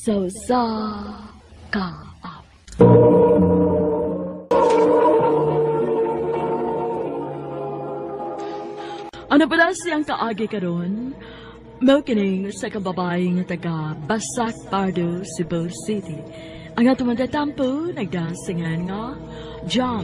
So sa kaap. Ano pala siyang kaagi karon? Mao kining sa kababae nga taga Basak Pardo, Cebu City. Ang atong matatampo nagdasingan nga Jam.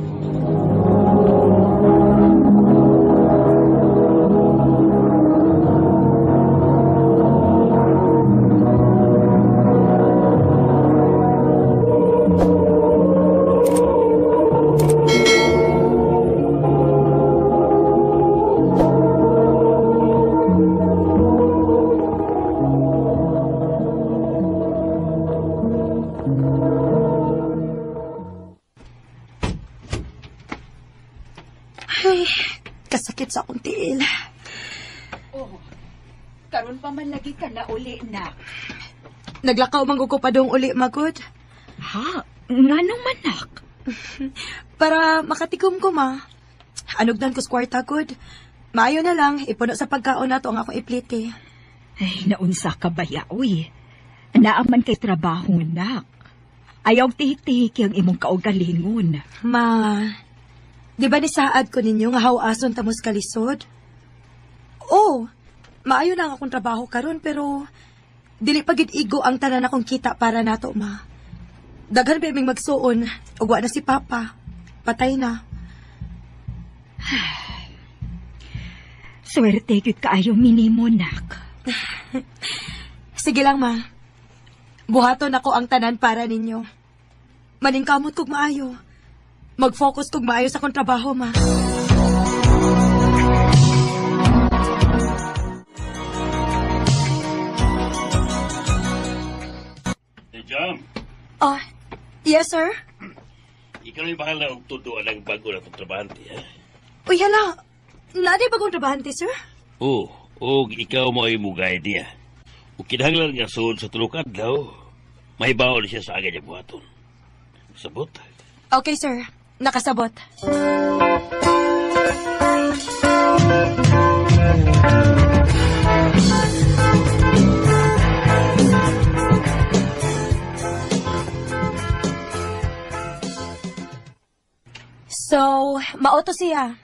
Ay, kasakit sa akong tiil. Oh, karon pa man lagi ka na uli na. Naglakaw manggukupadong uli, magod. Ha? Nganong manak? Para makatikom ko, ma. Anugdan ko sa kwarta, good. Maayo na lang, ipuno sa pagkaon na to ang akong iplite. Ay, naunsa ka ba yaoy? Naaman kay trabaho nak. Ayaw tihik-tihik ang imong kaugalingon. Ma, di ba ni saad ko ninyo nga hawason tamos kalisod? Oh, maayo na ang akong trabaho karon pero dili pagid igo ang tanan akong kita para nato, ma. Daghan pa ming magsuon, ug wa na si Papa. Patay na. Swerte gyud kaayo minimo nak. Sige lang, ma. Buhaton ako ang tanan para ninyo. Maningkamot kog maayo. Mag-focus kog maayo sa akong trabaho, ma. Hey, Jam, Oh, yes, sir? ikaw na yung bahala og tuduan ng bago na itong trabahante, ha? Uy, hala. Naaday bagong trabahante, sir? Oo, ikaw mo ay mugay niya. O kinahanglan nga suod sa tulukan daw, may bawal siya sa agad niya buhaton. Sabot? Okay, sir. Nakasabot. So, mauto siya.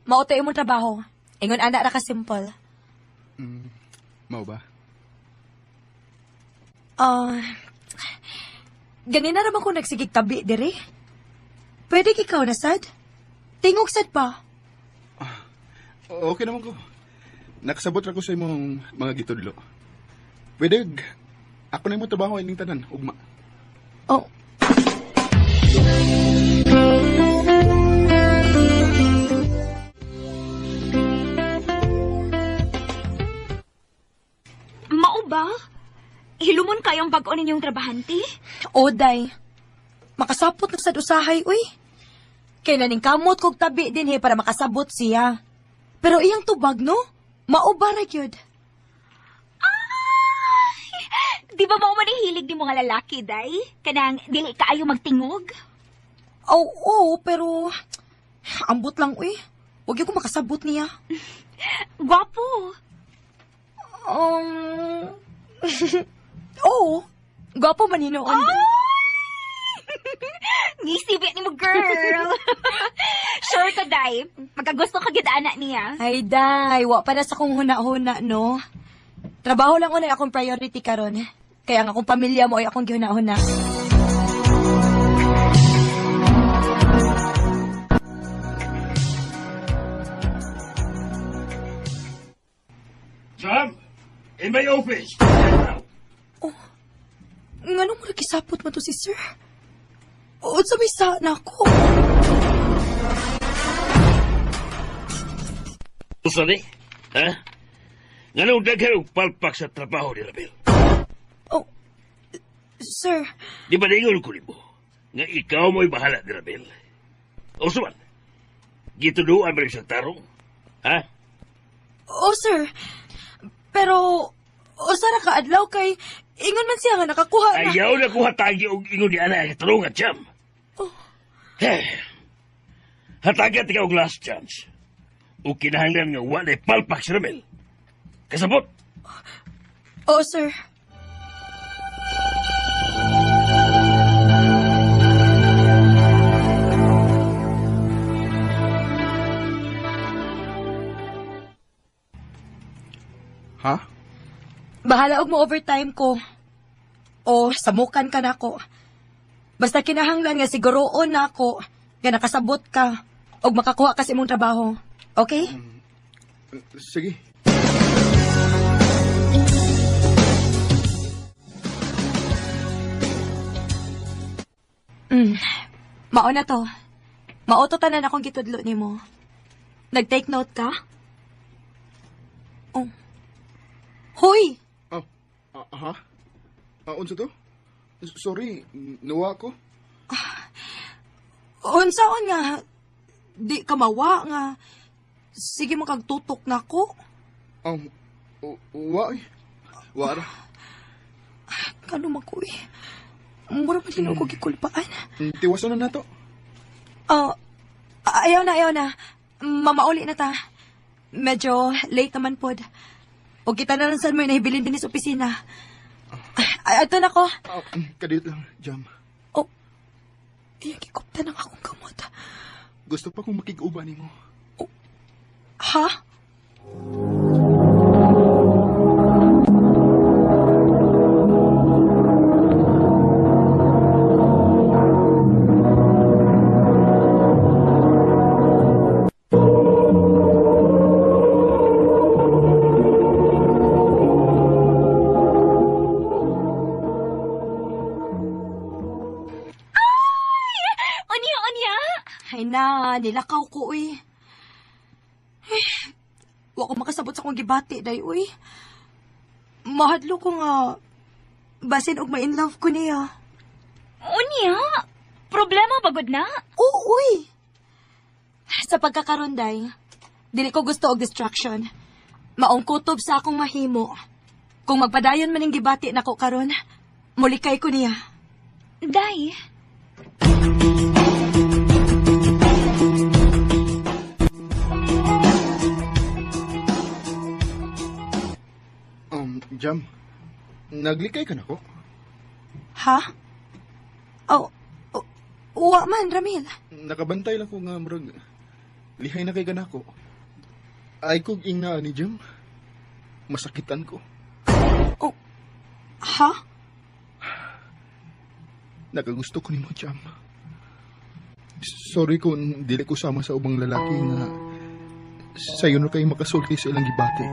Mauto imong trabaho. Ingon anak ra ka simple. Mau ba? Ganina naman ko nagsigig tabi, diri. Pwede ikaw na, sad? Tingog, sad pa. Okay naman ko. Nakasabot ra ko sa imong mga gitudlo. Pwede, ako na imong trabaho ining tanan, ugma. Oh. Mao ba? Hilumon kayong bag-o ninyong trabahante? Oday. Makasapot na sad usahay, uy. Kaya naning kamot kog tabi din he para makasabot siya. Pero iyang tubag, no? Maubara yun. Di ba mo manihilig di mga lalaki, day? Kanang dili kaayo magtingog? Oo, pero ambot lang, uy. Huwag yung makasabot niya. Gwapo. Oo. Gwapo man hinoon. Ngisibit ni mo, girl. Sure ka, day. Magkagusto ka gid anak niya. Ay, day. Wa pa na sa kong huna-huna, no? Trabaho lang unay akong priority karon. Kaya ang akong pamilya mo ay akong gihuna-huna. Jam, in my office! Nganong mo nakisapot mo to si sir? O, sa may na ako. Gusto ni? Ha? Nga nung daghan og palpak sa trabaho ni Rabel. Oh, sir. Di ba naingon ko ni mo? Nga ikaw mo'y bahala ni Rabel. O suman, gituduan ba rin sa tarong? Ha? Oh, sir. Pero, sara ka adlaw kay ingon man siya nga nakakuha na. Ayaw na ko hatagi og ingon ni ana ang tulungan, Jam. Hatagi at ikaw og last chance. O kinahanglan nga walay palpak si Rabel. Kasabot? Oo, sir. Ha? Bahala og mo overtime ko. O samukan ka nako. Basta kinahanglan nga siguroon nako nga nakasabot ka og makakuha ka sa imong trabaho. Okay? Sige. Mao na to. Mauto tanan akong gitudlo nimo. Nag-take note ka? Oh. Hoy! Ha? Unsa to? Sorry, nawa ko. Unsaon nga? Di ka mawa nga. Sige makagtutok na ko. Wa. Wara. Kano makoy? Mura pa din ako gikulpaan. Tiwasan na nato. Ayaw na. Mamauli na ta. Medyo late naman pod. O kita na lang saan mo nahibilin din sa opisina. Ato na ko. Kadit lang, Jam. Iyang kikupta ng akong kamot. Gusto pa kong makig-uba nimo. Ha? Ay na, nilakaw ko, uy. Wa ko makasabot sa kong gibati, day, uy. Mahadlo ko nga, basin og ma-in love ko niya. Unya? Problema bagod na? Oo, uy. Sa pagkakaroon, day, dili ko gusto og distraction. Maong kutob sa akong mahimo. Kung magpadayon man yung gibati na ko karon, mulikay ko niya. Day, Jam, naglikay ka na ko? Ha? Uwa man, Ramil. Nakabantay lang ko nga, murag. Lihay na kay ganako. Ay kog ingna ni Jam. Masakitan ko. Ha? Nakagusto ko ni mo, Jam. Sorry kung dili ko sama sa ubang lalaki nga sayo na kayo makasulti sa ilang gibati.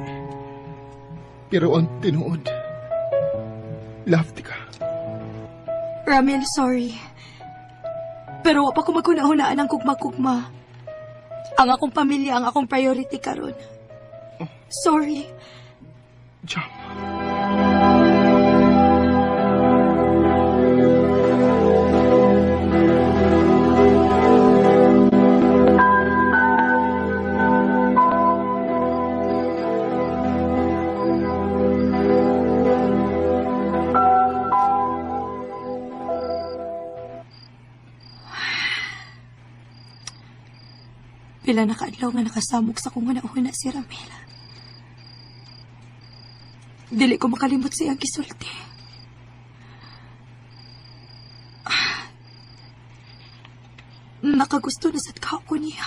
Pero ang tinuod, lafty ka. Ramil, sorry. Pero wa pa ko magkunahunaan ang kugma-kugma. Ang akong pamilya, ang akong priority karon. Sorry. Jam. Pila na kaadlaw nga nakasamok sa kong hunahuna si Ramil. Dili ko makalimot siyang gisulti. Nakagusto na sad ka ako niya.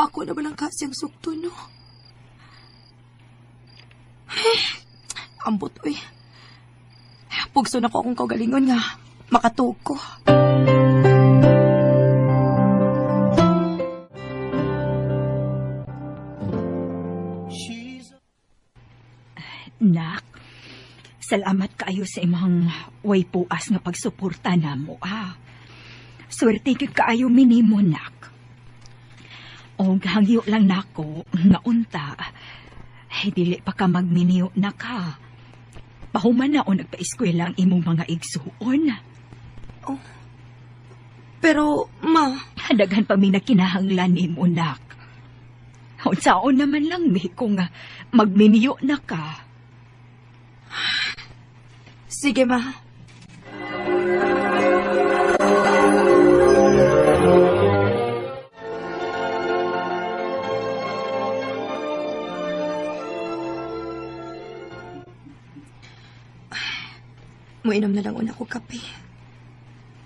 Ako na balang kasiyang sukto, no? Ambot, uy. Pugso na ko akong kaugalingon nga. Makatuog ko. nak, salamat kaayo sa imong way puas nga pagsuporta namo, Swerte gyud kaayo minimo, nak. Og hangyo lang nako nga unta, dili pa ka magminiyo na ka. Pahuman na o nagpa-eskwela ang imong mga igsuon. Pero, ma... Daghan pa mi nakinahanglan nimo, nak. Unsaon naman lang mi kung magminiyo na ka. Sige, ma. Muinom na lang una ko kape.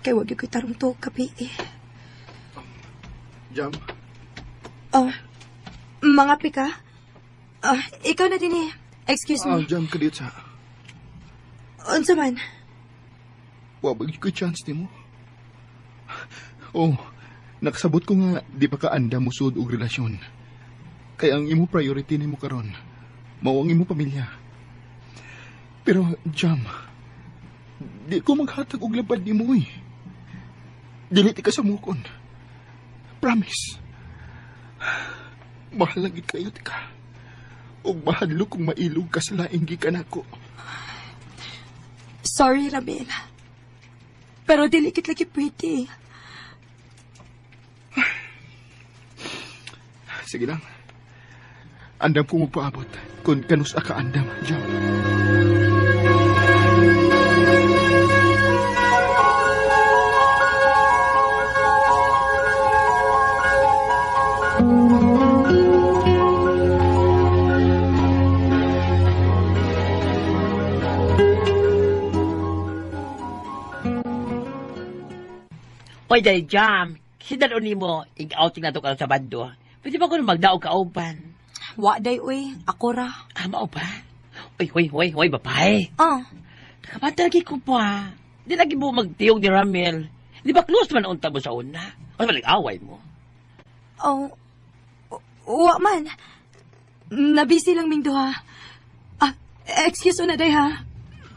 Kaya wag yung tarong to kape eh. Jam, Mga pika? Ikaw na din eh. Excuse me. Jam, kadiyot sa... Unsa man? Wabag ko chance ni mo. Oh, nakasabot ko nga di pa ka anda musud og relasyon. Kaya ang imo priority nimo karon mao ang imo pamilya. Pero Jam, di ko maghatag og labad nimo eh. Dili ti ka samukon. Promise. Mahal lagi kayo ka. Og mahadlo kung mailog ka sa laing gikan ako. Sorry, Ramil. Pero dilikit lagi pwede. Sige lang. Andam ko magpaabot kung kanus ka andam, Jam. Oy, dahil Jam, sinalo ni mo, ig-outing na to ka sa bando. Pwede ba ko nang magdaog ka uban? Wa day, uy. Ako ra. Mao ba? Hoy, babae. Nakabata lagi ko pa. Di lagi mo magtiyog ni Ramel. Di ba close man unta mo sa una? Ano ba nag-away mo? Oh, wa man. Nabisi lang ming duha. Excuse na day ha.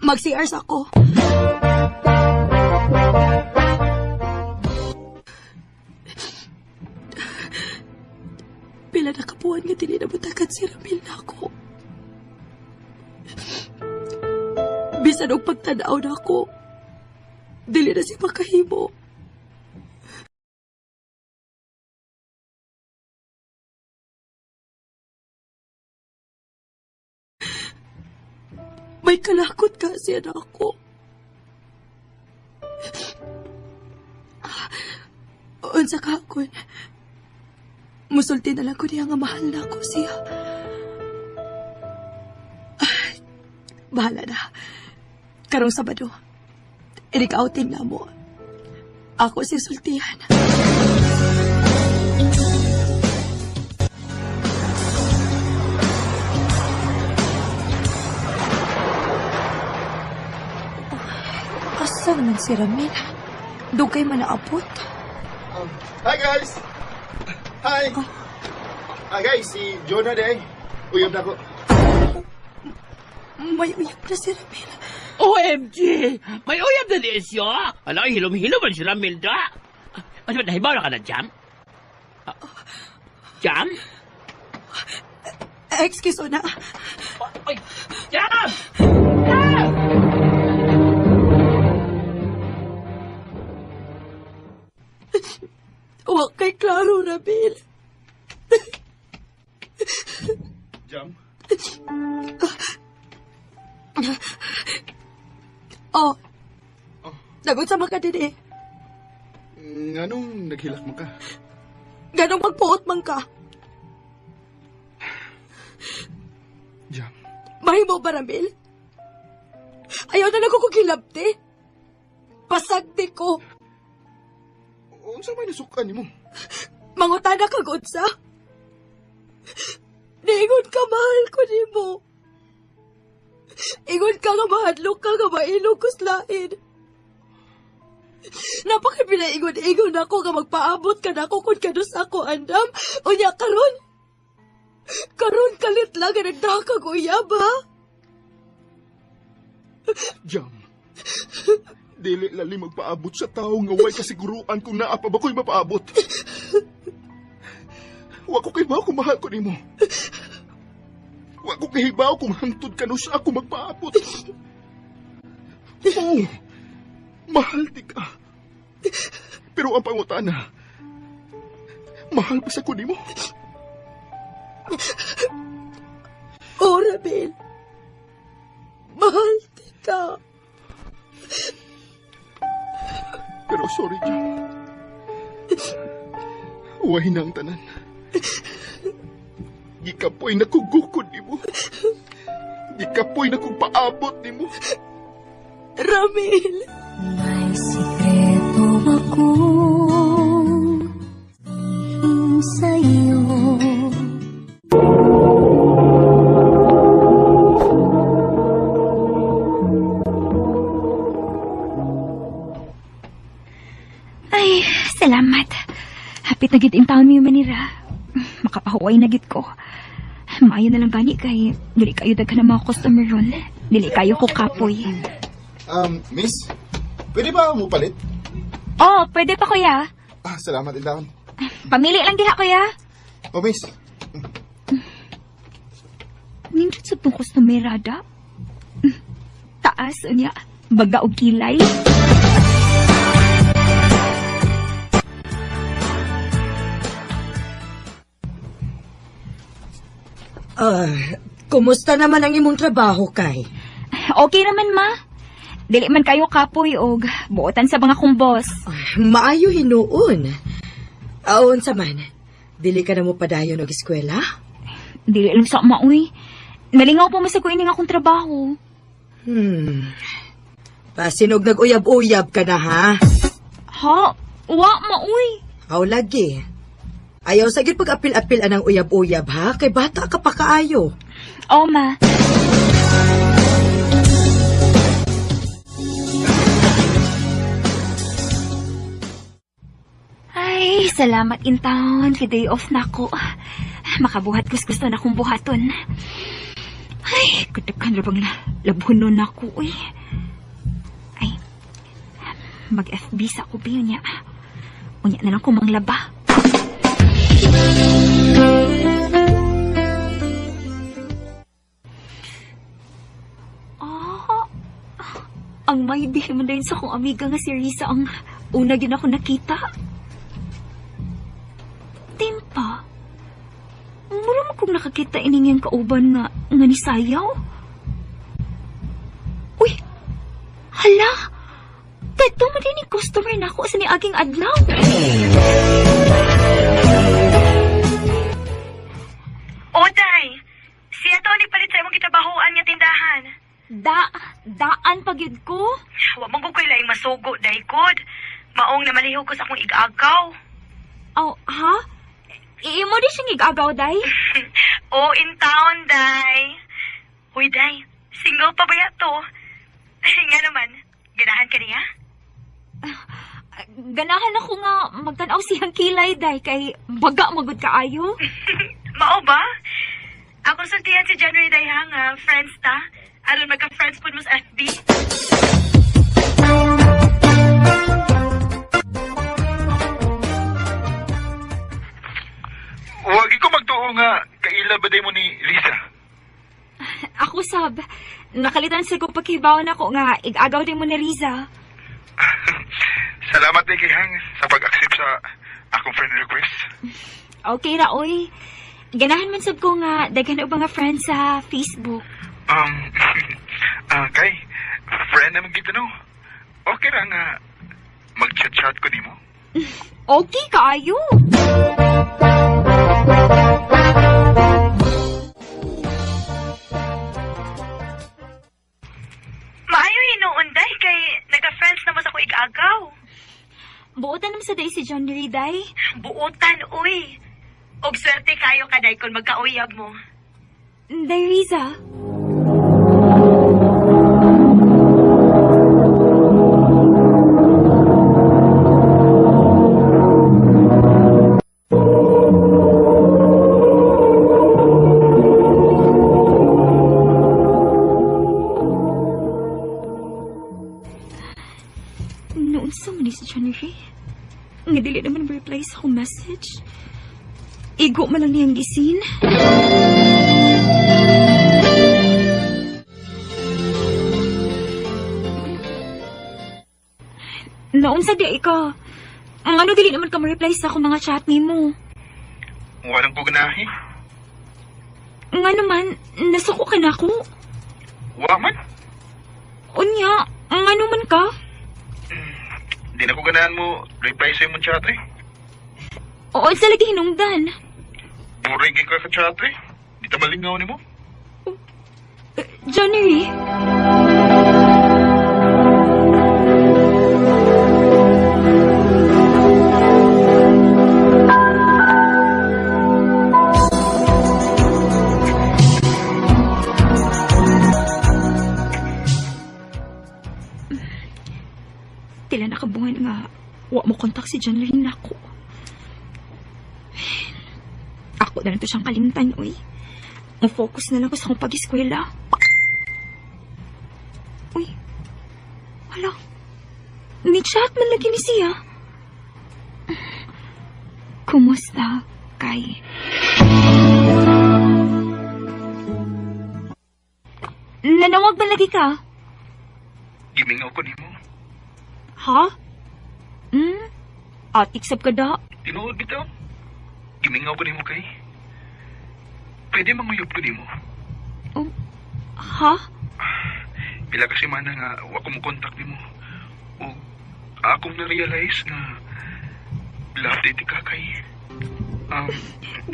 Mag-CRs ako. Pila na kapuan nga dili na butakan si Ramil na ako. Bisan og pagtanaw na ako, dili na siya makahimo. May kalakot kasi na ako. Unsa kahapon, musulti na lang ko niya nga mahal na ako siya. Bahala na. Karong Sabado, inig-outing na mo. Ako si sultihan. Asa man si Ramil? Dugay man naabot. Hi guys! Hi! Guys, si Jonah day. Uyab na ako. May uyab na si Ramil. OMG! May uyab na di siya! Ala, hilom-hilom man si Ramel da! Ano ba, nahibaw na ka na, Jam? Jam? Excuse na. Oy! Jam! Huwag kay klaro, Ramil. Jam? Nagot sa mga din eh. Nganong naghilak mo ka? Ganong magpuot man ka. Jam? Mahimo ba, Ramil? Ayaw na lang ko kilabti. Pasagdi ko. Unsa may nasukan nimo? Mangutana ka, Godsa. Niingon ka, mahal ko ni mo. Ingon ka nga mahadlok ka nga mailog ko slain. Napakipinaingon-ingon ako nga magpaabot ka na ako kung kanus ako andam. Unya karon. Karon kalit lang nga nagdakag uyab ha. Jam, dili lali magpaabot sa tao nga way kasiguruan kung naa pa ba ko'y mapaabot. Wa ko kay kung mahal ko nimo. Wa ko kahibaw kung hangtod kanus ako magpaabot. Oo, mahal di ka. Pero ang pangutana, mahal ba sa ko nimo? Oh, Ramil. Mahal di ka. Pero sorry, Jam. Huwag na ang tanan. Gikapoy na kugukod ni mo. Gikapoy na kung paabot ni mo. Ramil. May sikreto akong sabihin sa'yo. Nagit in town mo yung Manira. Makapahuway na git ko. Maayo na lang gani kay dili kayo daghan ng mga customer ron. Dili kayo ko kapoy. Miss, pwede ba mo palit? Oh, pwede pa kuya. Salamat, Indaon. Pamili lang diha kuya. Miss. Nindot sa tong customer ada. Taas niya. Baga og kilay. Kumusta naman ang imong trabaho, Kay? Okay naman ma. Dili man kayo kapoy og buotan sa mga kumbos. Maayo hinuon. Aon sa man, dili ka na mo padayon og eskwela? Dili lang sa maoy. Nalingaw pa masag ko ini nga akong trabaho. Pasinog nag-uyab-uyab ka na, ha? Ha? Wa maoy. Aw lagi. Ayaw sagid pag-apil-apil anang uyab-uyab, ha? Kay bata ka pa kaayo. Oh ma. Ay, salamat in town. Kay day off na ako. Makabuhat gusto na kong buhaton. Ay, kadakan ra bang labhunon ako, uy. Ay, mag-FB sa ko biyo niya. Unya na lang ko manglaba. Ang may bihin mo din sa kong amiga nga si Risa ang una yun ako nakita. Timpa, mura mo kong nakakita ining yung kauban nga ni Sayaw? Uy, hala, dito mo din yung customer na ako sa ni aging adlaw. Oday, siya to ni palit sa imong kitabahoan nga tindahan. Daan pagyud ko? Wa mong ko'y laing masugo, daykod. Maong na maliho ko sa akong igagaw. Oh, ha? Iimo di siyang igagaw, day? In town, day. Uy, day, single pa ba yato? Nga naman, ganahan ka niya? Ganahan ako nga magtanaw siyang kilay, day, kay baga magud kaayo. Mao ba? Ako sultihan si January, day, ha, nga friends ta. Aron magka-friends po mo sa FB. Huwag ko magtuo nga, kaila ba mo ni Lisa? Ako sab, nakalitan sa kong pagkibawon ako nga igagaw din mo ni Riza. Salamat kay Hang sa pag-accept sa akong friend request. Okay ra, oy. Ganahan man sab ko nga daghan og mga friends sa Facebook. Kay, friend naman kita no. Okay ra nga mag-chat-chat ko nimo. Okay kaayo. Maayo hinuon, day, kay nagka-friends na mo sa akong igagaw. Buotan naman sa day si John Lee, day. Buotan, uy. Og swerte kayo kaday kung magkauyab mo. Day, Riza. Noon sa man si John Lee. Nga dili naman reply sa akong message. Igo man lang niyang gisin. Naunsa di ka. Ang ano dili naman ka ma-reply sa akong mga chat nimo. Walang pugnahi. Nga naman, nasuko ka na ako. Wa man. Unya, ang ano man ka? Di na ko ganahan mo reply sa imong chat eh. Oo, sa lagi hinungdan. Muray ka ka chat eh. Di ta malingaw nimo. January? Tila nakabungan nga wa mo kontak si January na ako. Ako na lang to siyang kalimtan, uy. Focus na lang ko sa akong pag-eskwela. Uy. Wala. May chat man lagi ni siya. Kumusta, Kay? Nanawag ba lagi ka? Gimingaw ko nimo. Ha? Atiksab ka da? Tinuod bitaw. Gimingaw ko nimo kay. Pwede manguyop ko nimo. Ha? Pila kasi man nga wa ko mo contact nimo. O akong na-realize nga love date ka kay.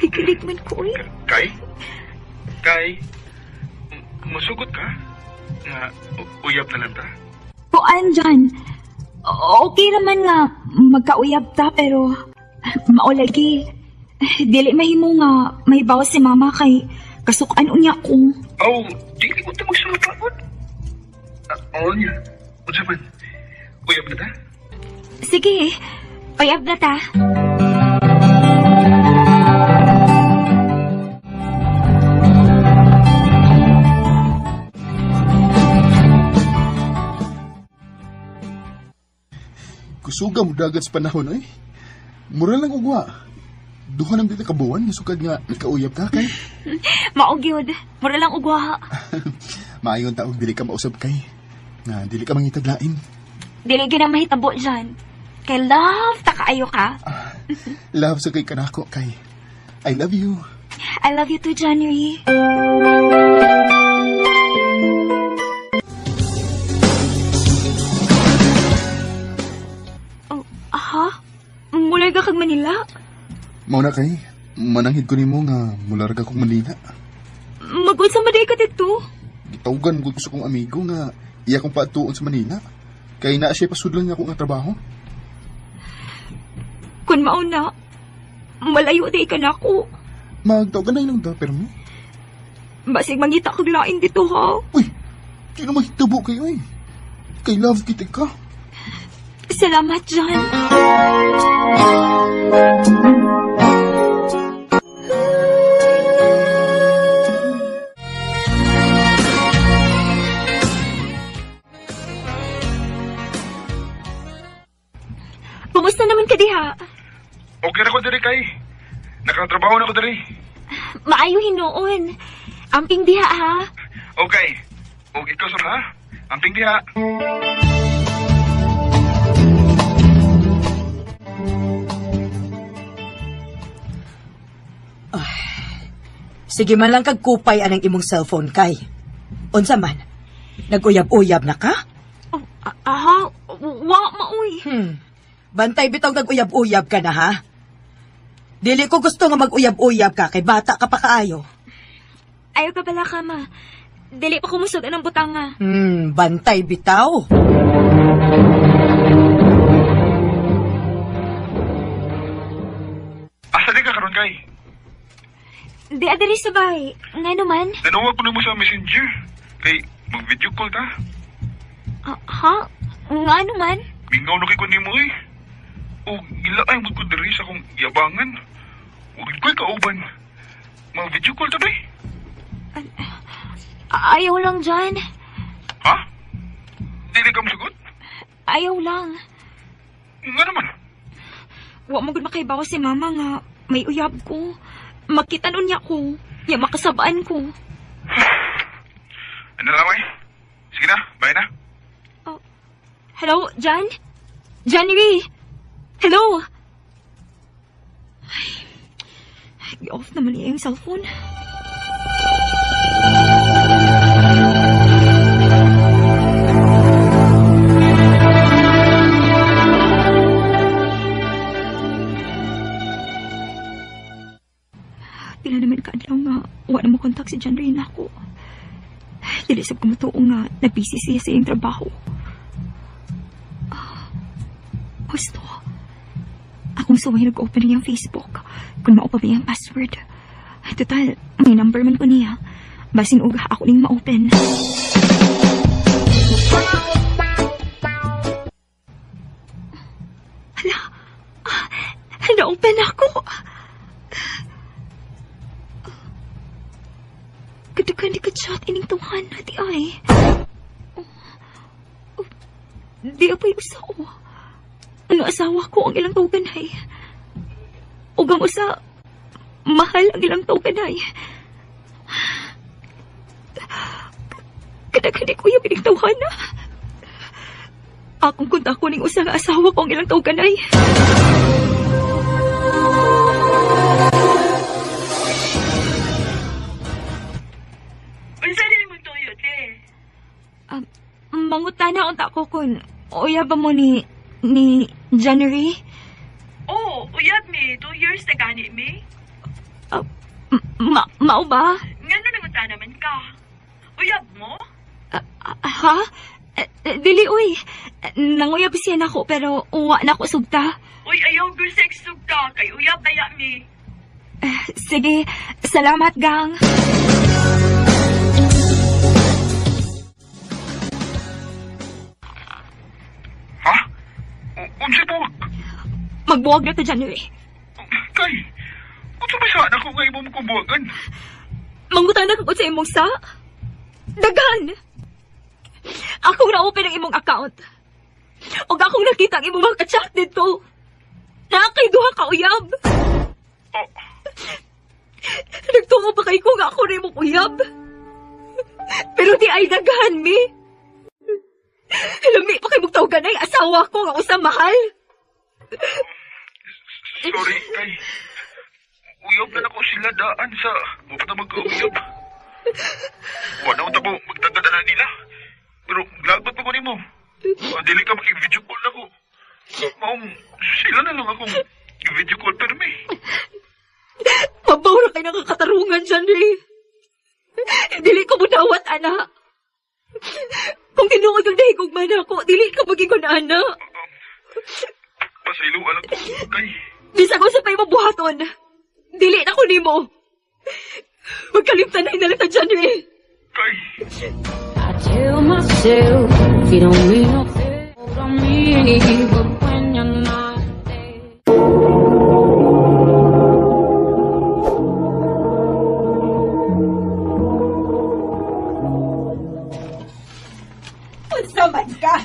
Gigilig man ko, uy. Kay? Kay? Masugot ka? Nga uyab na lang ta? Kuan dyan. Okay naman nga magkauyab ta pero maulagi. Dili mahimo nga may bawas si mama kay kasukan unya ko. Oh, di ko ito magsulapakot. Oo niya. O man, uyab na ta? Sige, uyab na ta. Kusuga mo dagat sa panahon, ay. Mura lang ugwa. Duha nang dito kabuan, nasukad nga, nagkauyab ka kay. Maugyod, mura lang ugwa. Maayon taong dili ka mausap kay. Nga, dili ka mangitaglain. Dili ginang mahitabo dyan. Kay love, takaayo ka. Love sa kay kanako kay. I love you. I love you too, January. Ha? Mula ka kag Manila? Mauna kay, mananghid ko nimo nga mula ra kong Manila. Magod sa maday ka dito? Gitawagan ko sa kong amigo nga iya kong paatuon sa Manila. Kay naa siya pasudlan nga akong nga trabaho. Kung mauna, malayo day ka na ako. Magtawagan na ilang da, permi. Basig mangita kag lain dito, ha? Uy, di naman hitabo kayo eh. Kay love kita ka. Salamat, John. Kumusta naman ka diha? Okay na ko diri kay. Nakatrabaho na ko diri. Maayo hinuon. Amping diha, ha? Okay. O ikaw sir ha? Amping diha. Sige man lang kag kupay anang imong cellphone kay. Unsa man? Nag-uyab-uyab na ka? Wa maoy. Bantay bitaw nag-uyab-uyab ka na ha? Dili ko gusto nga mag-uyab-uyab ka kay bata ka pa kaayo. Ayaw ka pala ka, ma. Dili pa kumusod ang butanga. Bantay bitaw. Asa di ka karon kay? Di adiri sa bahay. Nga naman? Nanuwag ko na mo sa messenger. Kay mag-video call ta. Ha? Nga naman? Mingaw na kay ko nimo eh. O ila ay mo ko diri sa akong yabangan. O ko'y kauban. Mag-video call ta ba? Ayaw lang, John. Ha? Dili ka masagot? Ayaw lang. Nga naman. Wa mo gud makaibaw si mama nga may uyab ko. Makita nun niya ko. Ya makasabaan ko. Ano lang eh? Sige na, bye na. Hello, John? January? Hello? Ay, off naman niya yung cellphone. Pila naman kaadlaw nga wala mo kontak si John Ray na ako. Dili sab ko matuo nga na-busy siya sa iyong trabaho. Gusto. Akong suway nag-open niyang Facebook. Kung maupa ba yung password. Total, may number man ko niya. Basin uga ako ning ma-open. Hala, na-open ako. Daghan di ka chat ining tuhan na di ay. Di apay usa o. Ano asawa ko ang ilang tuganay. Ug ang usa, mahal ang ilang tuganay. Kadaghan di kuya pinigtawhan na. Akong kunta ko ning usa nga asawa ko ang ilang tuganay. Unsa din mo tuyo, te? Mangutana unta ko kung uya ba mo ni January? Oh, uyab mi. 2 years na gani mi. Mao ba? Ngano nangunta naman ka? Uyab mo? Ha? Dili, uy. Nanguyab siya na ko, pero uwa na ko sugta. Uy, ayaw girl sex sugta. Kay uyab daya mi. Sige, salamat, gang. Ha? Unsa buwag? Magbuwag na to, January. Kay, unsa ba siya na kung ngayon mo kubuwagan? Mangutana ka ko sa imong sa? Dagan! Akong na-open ang imong account. O akong nakita ang imong mga ka-chat dito. Nakakay duha ka uyab. Oh, Nagtungo pa kay ko nga ako na imong uyab. Pero di ay daghan, mi. Lami pa kay mong ay asawa ko nga usa mahal. sorry, kay. Uyab na ako sila daan sa mapata magka-uyab. Wala ko tabo magtagad na nila. Pero lagot pa ko ni mo. Dili ka makik-video call na ko. Maong sila na lang akong video call pero may. Mabawra kay nakakatarungan dyan, eh. Dili ko mudawat, ana. Kung tinuod yung dahigog man ako, dili ka magigon, ana. Pasailuan ako, kay. Bisa ko sa pa'y mabuhaton. Dili na ko nimo. Magkalimtan na inalata dyan, eh. Kay. I tell myself you don't mean nothing to me, but when you're not there. Unsa man ka?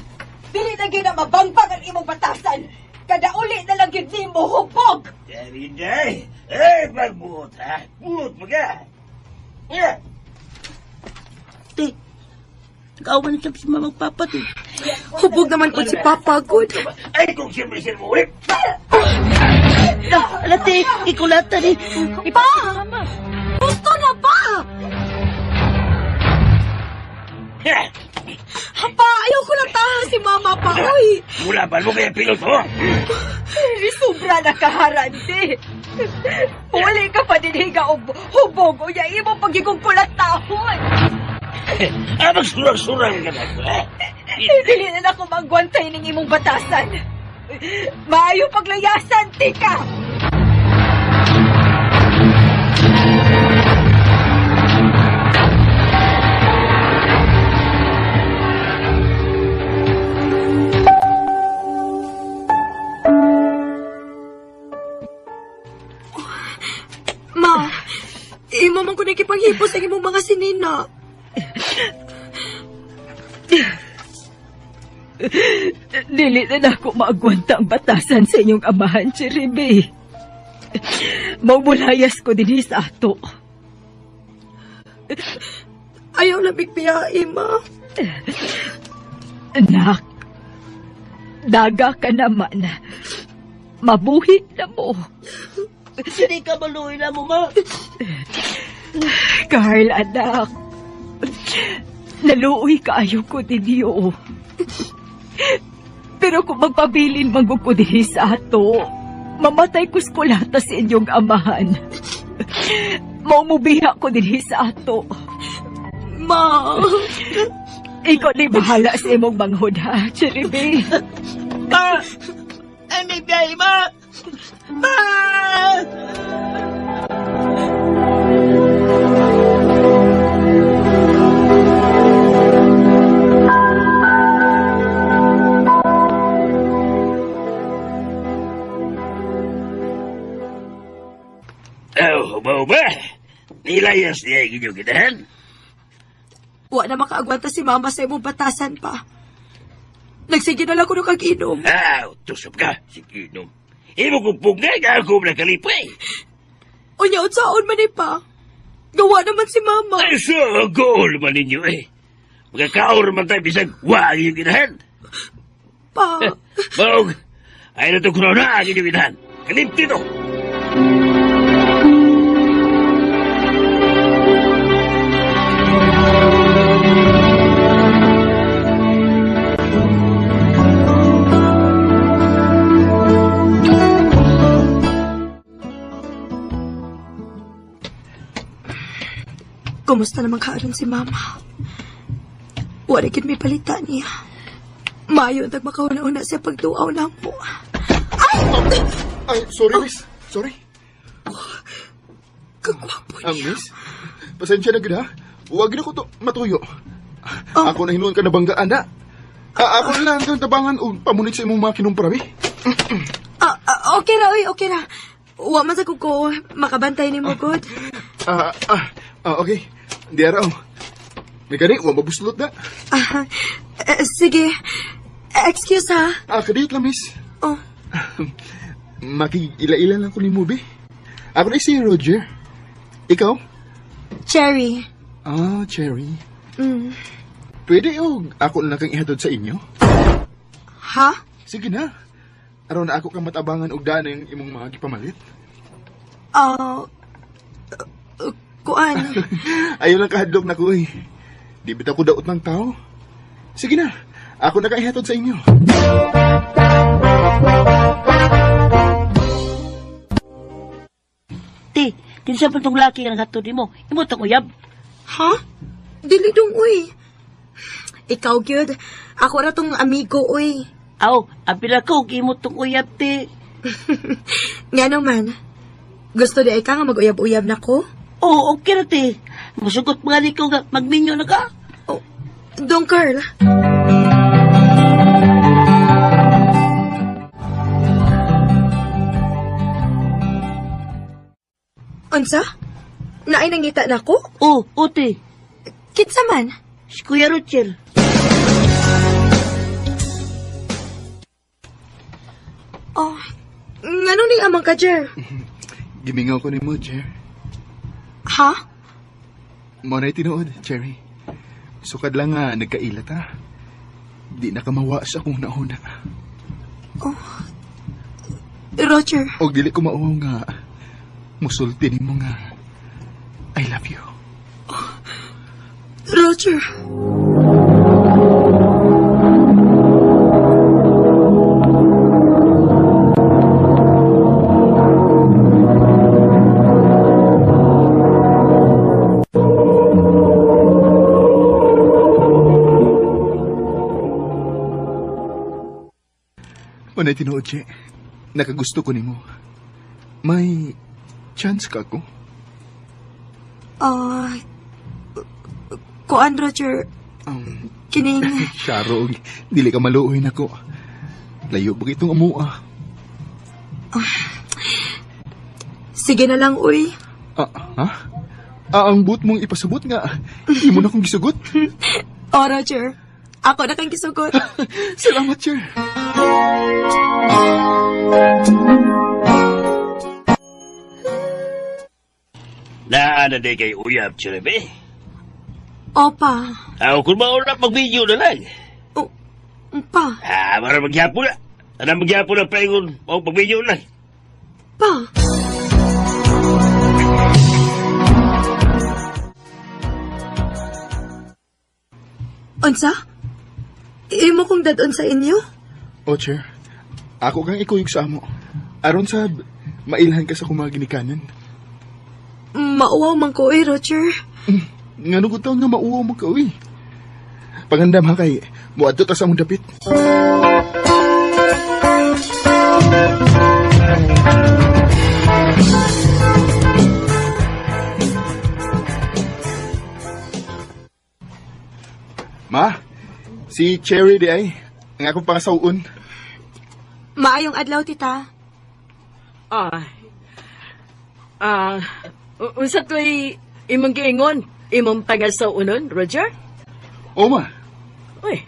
Dili na gyud na mabangbang ang imong batasan. Kada uli na lang gyud nimo hubog. Dari day. Eh, pagbuot ha. Buot mo ka. Yeah. Te, nag-awan siya si mamang papa, te. Hubog naman po si Papa good. Ay, kung siyempre siya mo ulit. Ala, te, ikulata, te. Pa! Gusto na ba? Yeah. Pa, ayaw ko na taha si Mama pa, oy. Mula ba mo kaya pilot mo? Sobra na kaharante. Huli ka pa din higa og hubog o ya imo pagigong kulat tahon. Magsurang-surang ka na ko, eh? Dili na ako magwantay ning imong batasan. Maayo paglayasan, tika. Ma, imo man ko nakipanghipos ang imong mga sinina. Dili na ako maagwanta ang batasan sa inyong amahan, Chiribe. Maubulayas ko din sa ato. Ayaw na bigbiyain, Ma. Anak, daga ka naman. Mabuhi na mo. Hindi ka maluhin na mo, ma. Carl, anak. Naluoy kaayo ko ninyo. Pero kung magpabilin ko din sa ato, mamatay ko skulata sa inyong amahan. Maumubiha ko din sa ato. Ma. Ikaw ni bahala sa imong manghod, ha, Chiribe? Ma! Ay, may biyahe, ma! Ma! Oh, mau ba? Nilayas niya ang inyong ginahan? Wa na makaagwanta si mama sa imong batasan pa. Nagsige na lang ko nung kag-inom. Tusap ka. Sige, inom. Imo kong pugnay ka ako na kalipay. Unya, unsaon man pa. Gawa naman si mama. Ay, so, goal man ninyo eh. Magkakaor man tayo bisag wag yung inahan. Pa. Bog, ay na itong krona ang inyong inahan. Kalipti to. Kumusta naman kaaron si mama? Wala gid may palita niya. Mayo ang makauna-una siya pagtuaw na mo. Ay, sorry, miss. Sorry. Kagwapo niya. Miss, pasensya na gina. Huwag na ko to matuyo. Ako na hinuon ka na banggaan na. Ako na lang tabangan o pamunit sa imong mga kinumparabi. Okay ra, oy, okay ra. Wa man sa ko makabantay ni mo, God. Okay. Di araw. May gani, huwag mabuslot na. Sige. Excuse, ha? Kadit lang, miss. Oh. Makikila-ila lang ko ni movie. Ako na si Roger. Ikaw? Cherry. Cherry. Mm. Pwede ako na kang ihatod sa inyo? Ha? Sige na. Araw na ako kang matabangan og daan yung imong mga gipamalit. Kuan. Ayaw lang kahadlok na ko eh. Di bitaw ko daot ng tao. Sige na. Ako na kang ihatod sa inyo. Ti, kinsa pa tong laki ang hatod mo? Imo tong uyab. Ha? Dili dong, uy. Ikaw, Gyud. Ako ra tong amigo, uy. Aw, apila ko imo tong uyab, ti. Nga naman. Gusto di ka nga mag-uyab-uyab na ko? Oo, okay na, ti. Masugot mga likaw nga magminyo na ka. Oh, Dong Carl. Unsa? Naay nangita na ko? Oo, ti. Kitsa man? Si Kuya Rocher. Oh, nganong ning amang ka, Jer? Gimingaw ko ni mo, Jer. Ha? Mo na'y tinuod, Cherry. Sukad lang nga nagkailat ha. Di na kamawa sa akong nauna. Oh, Roger. Og dili ko mauwaw nga. Musulti ni mo nga. I love you. Roger. Manay tinuod, Che. Nakagusto ko ni mo. May chance ka ko? Kuan, Roger. Kining... Sharog, dili ka maluoy na ko. Layo ba itong amua? Sige na lang, uy. Ha? Ang boot mong ipasabot nga. Hindi mo na kong gisugot. Oh, Roger. Ako na kang gisugot. Salamat, Jer. Naana day kay uyab, Cherebe. Opa. Kung mauna mag-video na lang. Pa. Para magyapo na. Magyapo na paingon. Mag-video lang. Pa. Unsa? Imo kong dadon sa inyo? Cher. Ako kang ikuyog sa amo. Aron sa mailhan ka sa kumaginikanan. Mauwaw man ko, Roger. Nga nung taon nga mauwaw mo ka, uy. Pagandam ha kay, muadto ta sa mong dapit. Ma, si Cherry di ay, ang akong pangasawon. Maayong adlaw, tita. Unsa to'y imong giingon? Imong pangasawunon, Roger? O ma, Uy,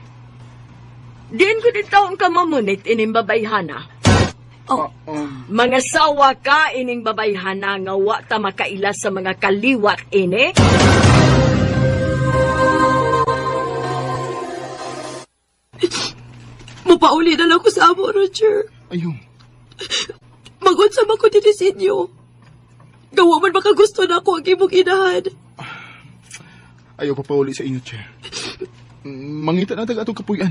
diin ko din taon ka mamunit ining babayhana. Mga sawa ka ining babayhana nga wa ta makaila sa mga kaliwat ini. Mapauli na lang ko sa amo, Roger. ayaw. Mag-unsam ako din sa inyo. Gawa man baka gusto na ako ang imong inahan. Ayaw pa pauli sa inyo, Che. Mangita na taga atong kapuyan.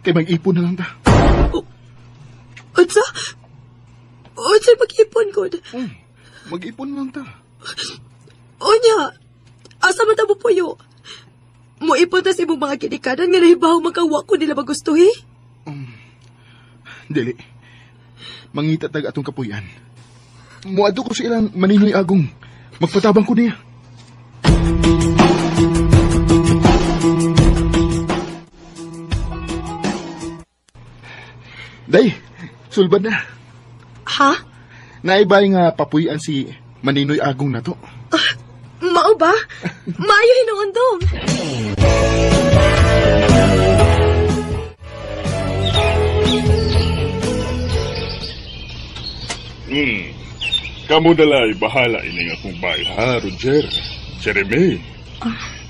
Kay mag-ipon na lang ta. Unsa? Unsa mag-ipon ko? Mag-ipon na lang ta. Onya, asa man ta mo puyo? Mo ipon ta sa imong mga kinikanan nga nahibaw makawa ko nila magustuhi? Dili. Mangita taga atong kapuyan. Muadto ko sa ilang Maninoy Agong. Magpatabang ko niya. Day, sulbad na. Ha? Naibay nga papuyan si Maninoy Agong na to. Mao ba? Maayo hinuundong. Kamu dalay bahala ining akong bahay, ha, Roger? Jeremy.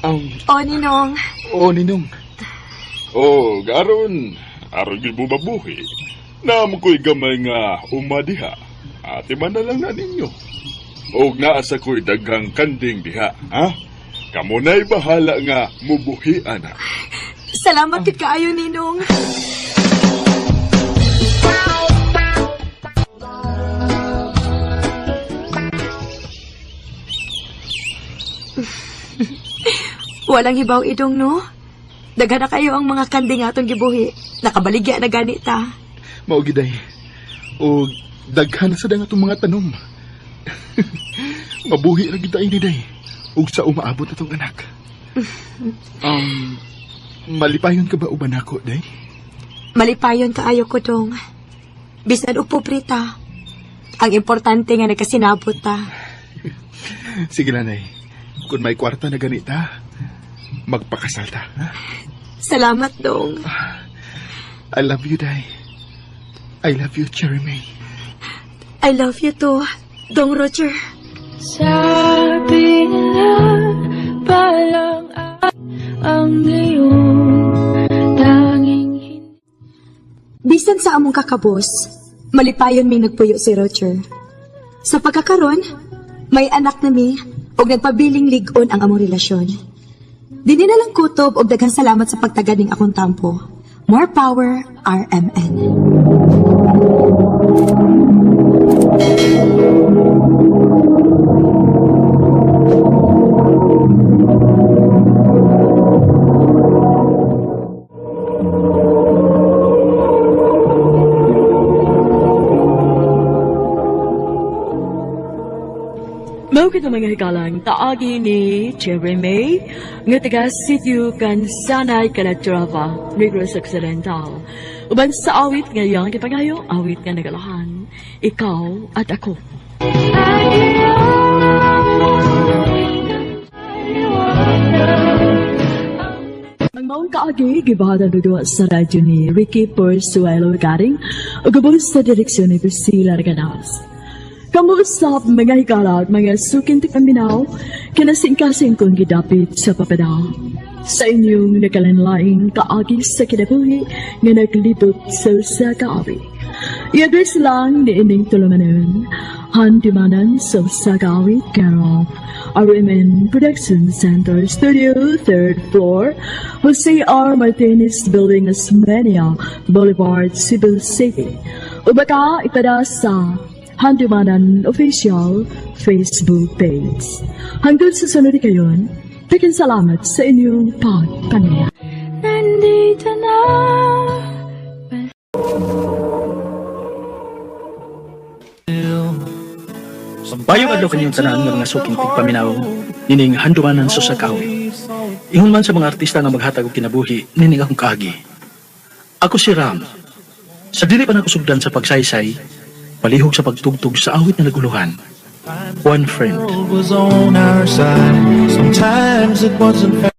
O, Ninong. Oo, Ninong. Oh, garon. Aron gyud mo mabuhi. Naam ko'y gamay nga umadiha. Ate man na lang na ninyo. Og naa sa ko'y daghang kanding diha, ha? Kamu na'y bahala nga mubuhi, ana. Salamat kit kaayo, Ninong. Walang hibaw idong, no? Daghan na kayo ang mga kanding atong gibuhi. Nakabaligya na ganita. Maugiday. O daghan na sa dang atong mga tanom. Mabuhi na kita ini, day. Ug sa umaabot na tong anak. Malipayon ka ba uban ako, day? Malipayon kaayo ko, dong. Bisan upo prita. Ang importante nga nagkasinabot ta. Sige, nanay. Kung may kwarta na ganita, magpakasal ta, ha? Salamat, dong. I love you, day. I love you, Jeremy. I love you too, Dong Roger. Sabi nila palang ang iyong tanging Bisan sa among kakabos, malipayon may nagpuyo si Roger. Sa pagkakaroon, may anak na mi og nagpabiling ligon ang among relasyon. Dini na lang kutob og daghang salamat sa pagtagad ning akong tampo. More power, RMN. Mao kita mga hikalang taagi ni Jeremy nga taga sitio kan Sanay Calatrava, Negros Occidental. Uban sa awit ngayong kipangayo, awit nga nagalahan, ikaw at ako. Ang maong kaagi, gibahada na sa radyo ni Ricky Porzuelo Garing, o gabong sa direksyon ni Priscilla Reganas. Kamuusap mga hikalat, mga sukin ti paminaw, kinasing-kasing kong gidapit sa papadaw. Sa inyong nakalanlaing kaagi sa kinabuhi nga naglibot sa kaabi. I-address lang ni ining tulumanon, Handimanan sa Sagawit, Carol, RMN Production Center, Studio, 3rd floor, Jose R. Martinez Building, Osmeña Boulevard, Cebu City. Ubaka ipada sa Handimanan Official Facebook page. Hanggang sa sunod kayon, takin salamat sa inyong pagpanuya. nandito na. Bayong adlaw kanyang tanan nga mga suking tigpaminaw, nining handumanan sa Sakawi. Ingon man sa mga artista nga maghatag og kinabuhi, nining akong kaagi. Ako si Ram. Sa dili pa nakusugdan sa pagsaysay, palihog sa pagtugtog sa awit na naguluhan. One friend. Was on our side. Sometimes it wasn't fair.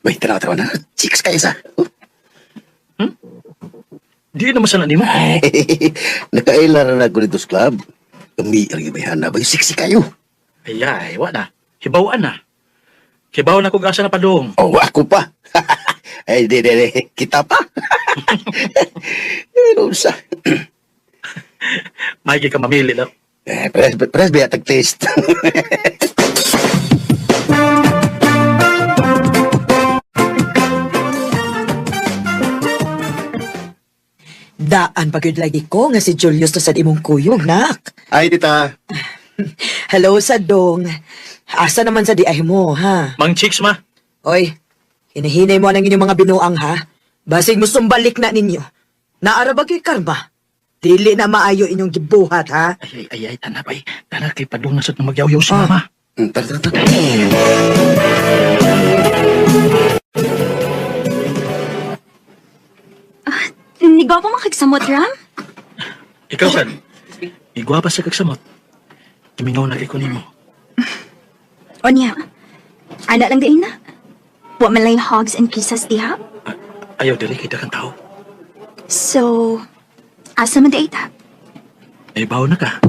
Uy, tanaw na. Chicks kayo sa. Di naman sana nimo. Nakailan na ako dito sa club. Kami, ang ibayhan na ba? Sexy kayo. Ay, wala. Hibawaan na. Hibaw na kung asa na padong. Oh, ako pa. Ay, di. Kita pa. Ano sa? Mahigi ka mamili lang. Press ba tag-taste? Daan pagod lagi ko nga si Julius to sa imong kuyog, nak. Ay, tita. Hello sa dong. Asa naman sa diay mo, ha? Mang chicks ma. Oy, hinahinay mo ang inyong mga binuang, ha? Basig mo sumbalik na ninyo. Naarabag yung karma. Dili na maayo inyong gibuhat, ha? Ay, tanapay. Tanap kay padong nasot na magyaw-yaw si mama. Tara. Nigaw pa makagsamot, Ram? Ikaw, San? Igwa pa sa kagsamot. Kimingaw na ko nimo. O niya, ana lang din na. Wa man lang hugs and kisses diha. Ayaw dili kita kang tao. So, asa man di ta? Ay, bawo na ka.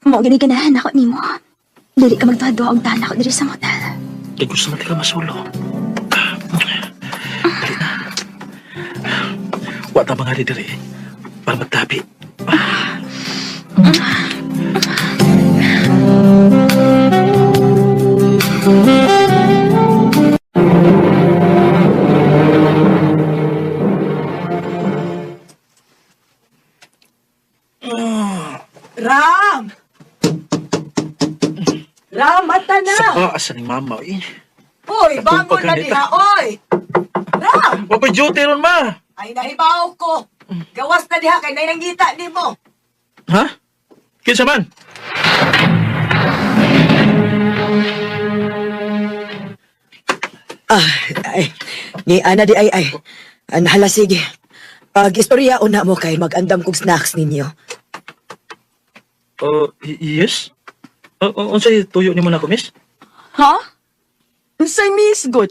Mo gani ganahan ako nimo. Dili ka magtuha-duha og tahan ako diri sa motel. Kaya gusto natin ka masulo. Dali na. Wata mga diri para magtabi. Ram! Ram, mata na! Sa asa ni mama, eh. Oy, bangon na diha, oy! Ram! Wapay duty ron, ma! Ay, nahibaw ko. Gawas na diha kay nainangita ni mo. Ha? Kinsa man? Ni ana di ay. Hala, sige. Pag-istorya una mo kay mag-andam kong snacks ninyo. Yes? Unsay tuyo ni mo na ko, miss? Ha? Unsay miss good?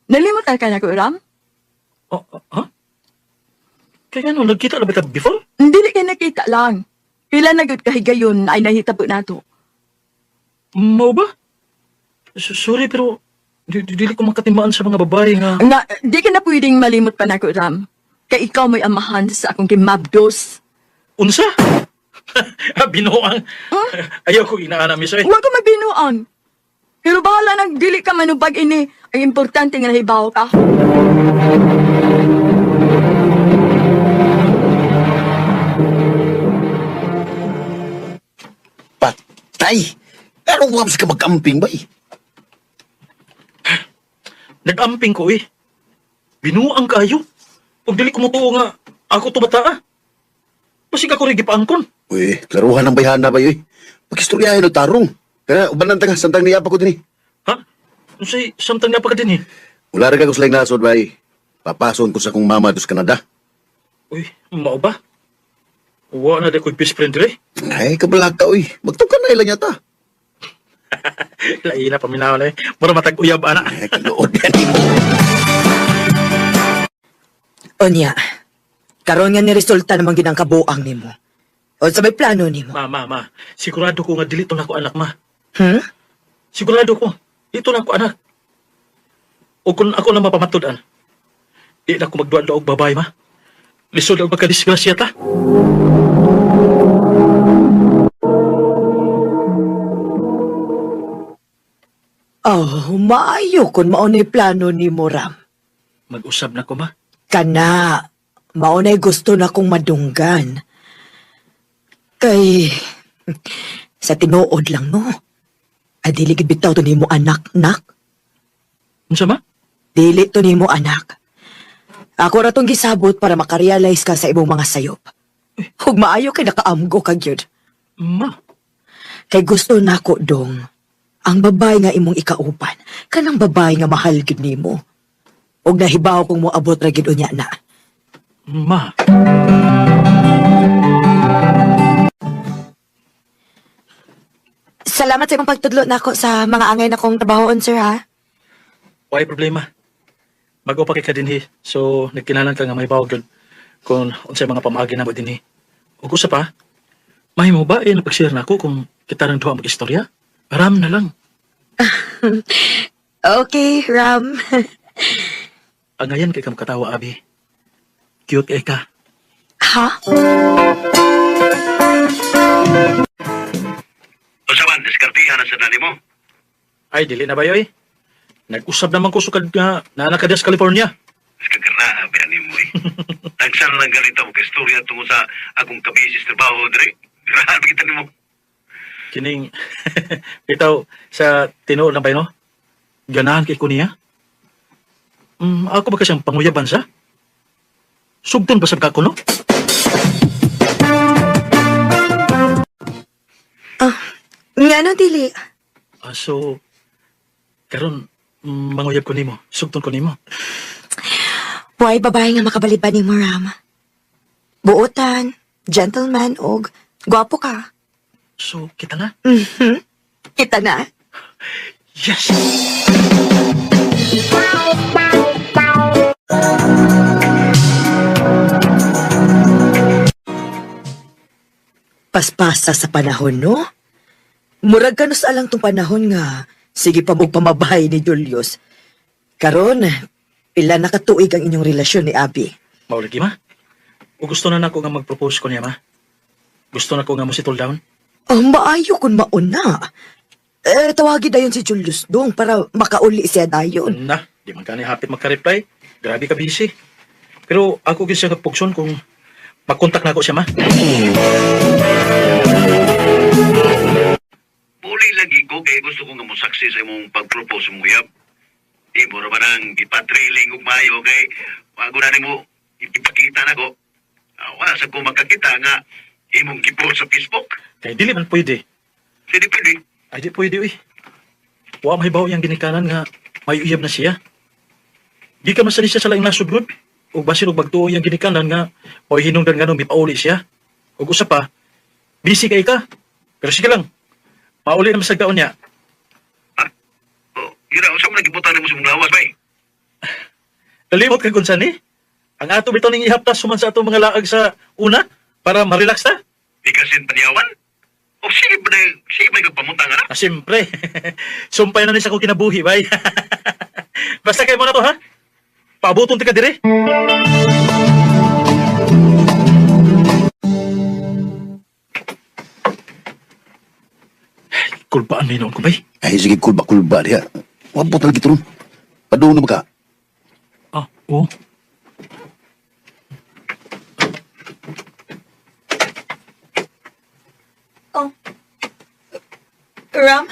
Nalimutan ka na ko, Ram? Ha? Kaya ano, nagkita na ba ito before? Hindi kayo nakita lang. Pila na good kahigayon ay nahitabo na to. Mau ba? Sorry, pero dili ko makatimbaan sa mga babae nga... Di ka na pwedeng malimot pa na ko, Ram. Kaya ikaw may amahan sa akong kimabdos. Unsa? Binuang. Ayaw ko inaana, miss. Huwag ko mabinuang. Pero bahala nang dili ka manubag ini. Ay importante nga nahibaw ka. Patay! Pero wams ka mag-amping ba eh? Nag-amping ko eh. Binuang kayo. Pag dili ko mutuo nga, ako tumata. Pasig ako rin gipaangkon. Uy, klaruhan ng bayhan na ba yun? Pag-istoryahin o tarong. Kaya ubanan taga, santang niya pa ko din eh. Ha? Unsay samtang niya pa ka din eh. Wala rin ako sa nasod ba eh. Papason ko sa kong mama dos Canada. Uy, mao ba? Uwa na di ko'y best friend rin. Ay, kabalag ka uy. Magtukan na ilang yata. Lai na paminaw na eh. Mura matag-uyab, ana. Ay, kalood yan eh. Onya, karon nga ni resulta namang ginang kabuang nimo. O sa may plano nimo. Ma. Sigurado ko nga dilito na ko anak, ma. Sigurado ko. Dito na ko anak. O kung ako na mapamatudan, di na ko magduan og babae, ma. Lisod ang magkadisgrasya ta. Maayo kung maunay plano nimo, Ram. Mag-usab na ko, ma. Kana, maunay gusto na kong madunggan. Kay, sa tinuod lang, no? Dili gid bitaw to nimo anak, nak. Unsa ma? Dili to nimo anak. Ako ra tong gisabot para makarealize ka sa imong mga sayop. Hug maayo kay nakaamgo ka gyud. Ma. Kay gusto nako dong ang babae nga imong ikaupan, kanang babae nga mahal gyud nimo. Og nahibaw kung moabot ra gyud unya na. Ma, Salamat sa imong pagtudlo nako sa mga angay na kong trabahoon, sir, ha? why problema. Bago pa kay ka dinhi, so nagkinalan ka nga may bawag yun kung unsay mga pamaagi na mo dinhi. Ug usa pa, mahimo ba na pag-share nako kung kita nang duha mag-istorya? Aram na lang. Okay, Ram. Angayan kay kam katawa, Abi. Cute kay ka. Ha? O saman, diskartihan na sa nani mo. Ay, dili na ba yoy? Nag-usab naman ko sukad nga na nakadas California. Mas kagarna, biyan mo eh. Tagsan lang ganito mo ka-istorya tungkol sa akong kabisis trabaho, Dre. Grabe kita ni mo. Kining, bitaw, sa tinuod lang ba no? Ganahan kay ko niya? Ako ba kasyang panguyaban sa? Sugton ba sa ko, no? Nga no, dili. So, karon manguyab ko nimo, sugton ko nimo. Why babae nga makabalibad ni mo, Ram? Buotan, gentleman, og gwapo ka. So, kita na? Kita na. Yes! Paspasa sa panahon, no? Murag ka sa alang tong panahon nga, sige pa mong pamabahay ni Julius. Karon, pila nakatuig ang inyong relasyon ni Abby. Maulagi, ma? O gusto na nako nga mag-propose ko niya, ma? Gusto na ko nga mo settle down? Oh, maayo kung mauna. Tawagin dayon si Julius dong para makauli siya dayon. Na, di man kani hapit magka-reply. Grabe ka busy. Pero ako gid siya nagpugson kung mag-contact na ako siya, ma. Muli lagi ko kay gusto ko nga mo saksi sa imong pag-propose mo yab. Imo ra ba nang gipatriling ug mayo kay bago na nimo ipakita na ko. Wala sa ko magkakita nga imong gipost sa Facebook. Kay dili man pwede. Hindi pwede. Ay, di pwede, uy. Wa mahibaw yung ginikanan nga may uyab na siya. Di ka masali siya sa laing nasugod. O basin og bagtuo yung ginikanan nga o hinungdan nga nung mipauli siya. O usa pa, busy kay ka. Pero sige lang, pauli na masagdaon niya. Gira, usap mo nagibutan mo sa mong lawas, bay. Nalimot ka kung saan eh. Ang ato bitaw ning ihaptas suman sa ato mga laag sa una para ma-relax ta. Di kasin paniyawan? O sige ba na pamunta nga na? Siyempre. Sumpay na ni sa kong kinabuhi, bay. Basta kayo mo na to, ha? Paabuton ti ka dire. Kulbaan na yun ko, bay. Ay, sige, kulba diya. Wabot lagi ito ron. Padoon na ba ka? Oo. Ram?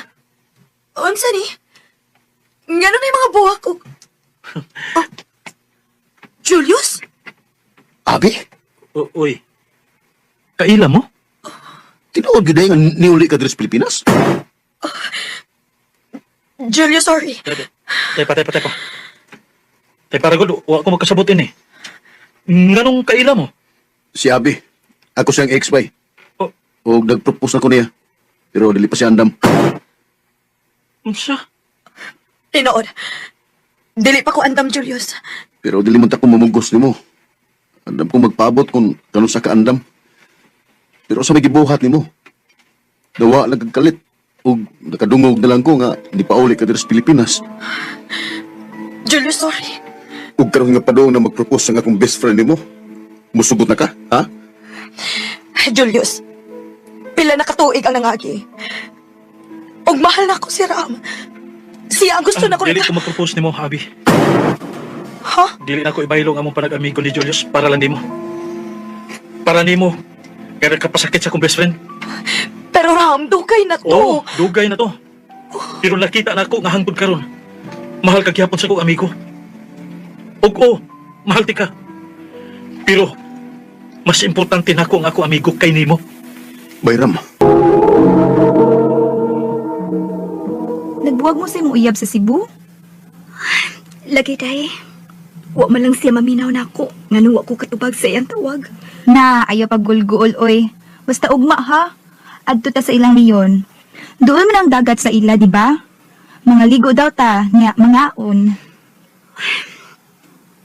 Unsa ni? Ngano na yung mga buhak ko? Julius? Abi? Uy. Kaila mo? Tinood yun nga niuli ka dito sa Pilipinas? Julius, sorry. Tay pa. Tay para gud, wa ko magkasabutin eh. Nganong kaila mo? Si Abi. Ako siyang ex-bay. Oh. O nag-propose na ko niya. Pero dili pa siya andam. Unsa? Tinood. Dili pa ko andam, Julius. Pero dili man ta ko mamugos nimo. Andam ko magpaabot kung kanun sa kaandam. Pero sa may gibuhat nimo. Dawa nagkalit. O nakadungog na lang ko nga di pa uli ka dito sa Pilipinas. Julius, sorry. Ug karon nga padong na mag-propose ang akong best friend nimo. Musugot na ka, ha? Julius, pila na katuig ang nangagi. Og mahal na ako si Ram. Siya ang gusto na ko Dili ko mag-propose ni mo, Abi. Ha? Dili na ko ibaylong among panag-amigo ni Julius para lang nimo. Para nimo. Kaya kapasakit sa akong best friend. Pero Ram, dugay na to. Oo, dugay na to. Pero nakita na ako nga hangtod karon. Mahal ka gyapon sa akong amigo. Og mahal ti ka. Pero mas importante na ako ang ako amigo kay nimo. Bayram. Nagbuwag mo sa imong uyab sa Cebu? Lagi day. Wa man lang siya maminaw na ako. Nga wa ko katubag sa iyang tawag. Na, ayaw paggulguol, oy. Basta ugma, ha? Adto ta sa ilang leyon. Doon man ang dagat sa ila, di ba? Mga ligo daw ta, nga mangaon.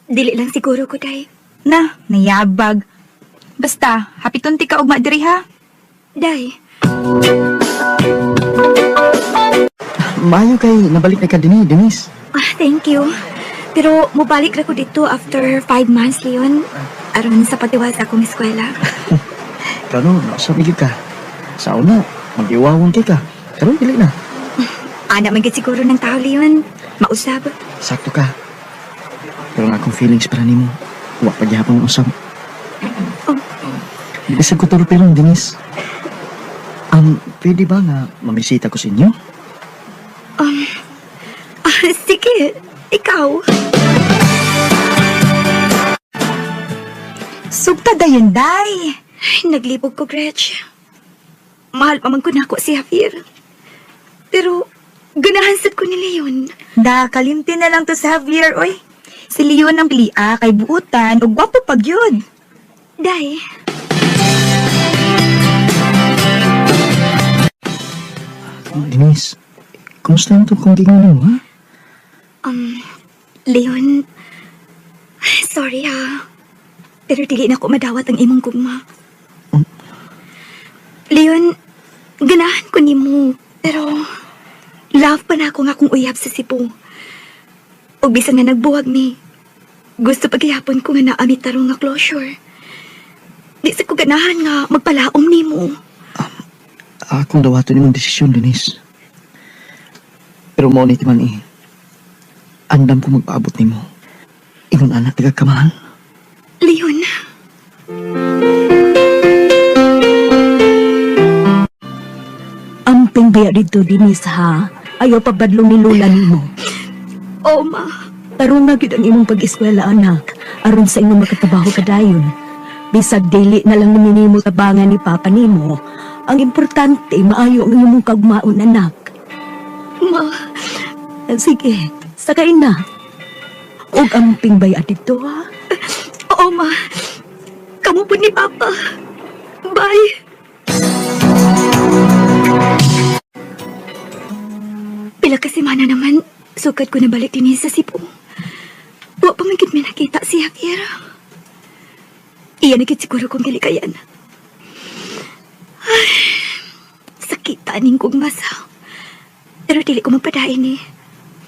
Dili lang siguro ko, day. Na, nayabag. Basta, hapitunti ka ugma diri, ha? Day. Maayo kay nabalik na ka din, Denise. Thank you. Pero mubalik ra ko dito after 5 months, Leon. Aron sa patiwas akong eskwela. Kano, nasabigid ka. Sa una, mag-iwawon ka. Karon dili na. Ana man gid siguro ng tao, Leon. Mausab. Sakto ka. Pero nga akong feelings para nimo. Wa pa gyapon ang usab. Bisag ko turo pero Denise. Pwede ba nga mamisita ko sa inyo? Sige. Ikaw. Sugta dayon, day. Naglibog ko, Gretch. Mahal pa man ko na ako si Javier. Pero, ganahan sad ko ni Leon. Da, kalimti na lang to sa Javier, oy. Si Leon ang pilia kay buutan o gwapo pag yun. Day. Denise, kumusta yung kung gingawa mo, ha? Leon, sorry ha. Pero dili na ko madawat ang imong gugma. Leon, ganahan ko nimo, pero love pa na ako nga kung uyab sa Cebu. O bisan nga nagbuwag ni, gusto paghihapon ko nga naamit tarong nga closure. Di sa ko ganahan nga magpalaom nimo. Akong dawato nimong desisyon, Denise. Pero mo ni man andam ko magpaabot nimo. Ingon anak taga kamahal. Leon. Amping baya dito, Denise, ha? Ayaw pa badlong ni Lola nimo. Oo, ma. Tarong na gid ang imong pag-eskwela, anak. Aron sa imong makatabaho kadayon. Bisag dili na lang minimo tabangan ni Papa nimo. Ang importante, maayo ang imong kagmaon, anak. Ma. Sige, sakay na. Og amping baya dito, ha? Oo, ma. Kamu po ni Papa. Bye. Pila ka semana naman, sukad ko na balik din sa Cebu. Wa pa man gid may nakita si Javier. Iyan na gid siguro kong gilikayan. Ay, sakit taning kong masa. Pero dili ko magpadain ni.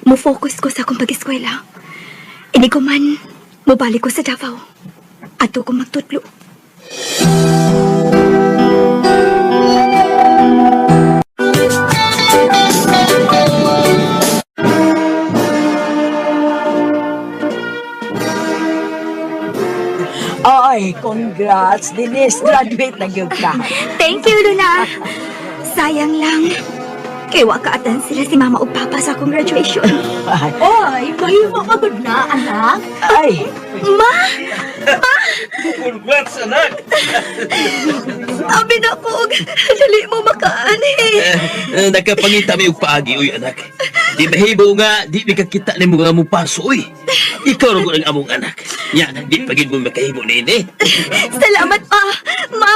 Mo-focus ko sa akong pag-eskwela. Hindi ko man, mabalik ko sa Davao. Ato ko magtutlo. Ay, congrats, Denise. Graduate na gyud ka. Thank you, Luna. Sayang lang. Kay wa kaatan sila si Mama ug Papa sa akong graduation. Oy, mahimo ka gud na, anak. Ay. Ma! Congrats, anak! Abi na po, dali mo makaani. Nakapangita mi og paagi, uy, anak. Di mahibo nga, di makakita ni mo nga mong paso, uy. Ikaw rin ko ng among anak. Yan, di pagin mo makahibo na ini. Salamat pa, Ma.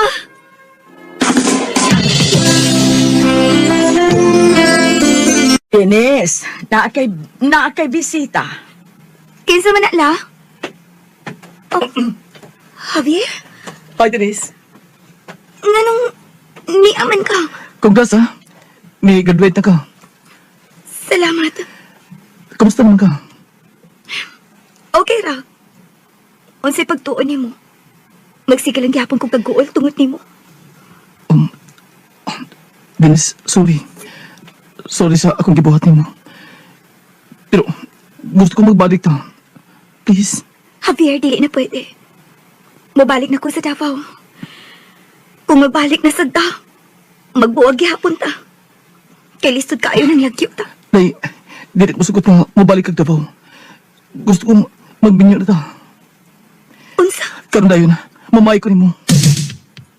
Denise, naakay bisita. Kinsa man na la? Oh, Javier? Hi, Denise. Nganong niaman ka? Congrats, ha? May graduate na ka. Salamat. Kamusta naman ka? Okay ra. Unsay pagtuon nimo? Magsige lang gyapon kog pagguol tungod nimo. Denise, sorry. Sorry sa akong gibuhat nimo. Pero gusto ko magbalik ta. Please. Javier, dili na pwede. Mabalik na ko sa Davao. Kung mabalik na sa magbuwag gyapon ta. Kay listod kaayo ng lagyo ta. Nay, dili ko sugot nga mabalik kag Davao. Gusto kong magbinyo na ta. Unsa? Karon dayon na. Mamay ko nimo.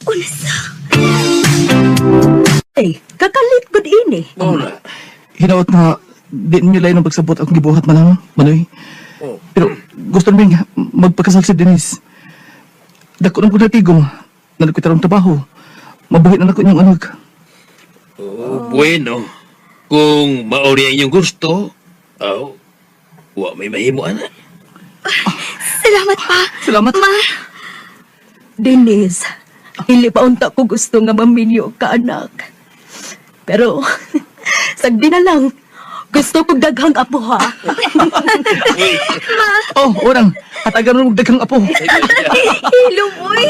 Unsa? Ay, kakalit gud ini. Hinawat nga di niyo lain ang pagsabot akong gibuhat man lang, Manoy. Pero gusto namin magpakasal si Denise. Dako na ko natigong na nagkitarong trabaho. Mabuhi na ako niyong anak. Bueno. Kung maori ang inyong gusto, wa may mahimo, anak. Salamat pa. Salamat. Ma. Denise, hindi pa unta ko gusto nga maminyo ka, anak. Pero, sagdi na lang. Gusto ko daghang apo, ha? Oh, orang. Hatagan mo daghang apo. Lumoy.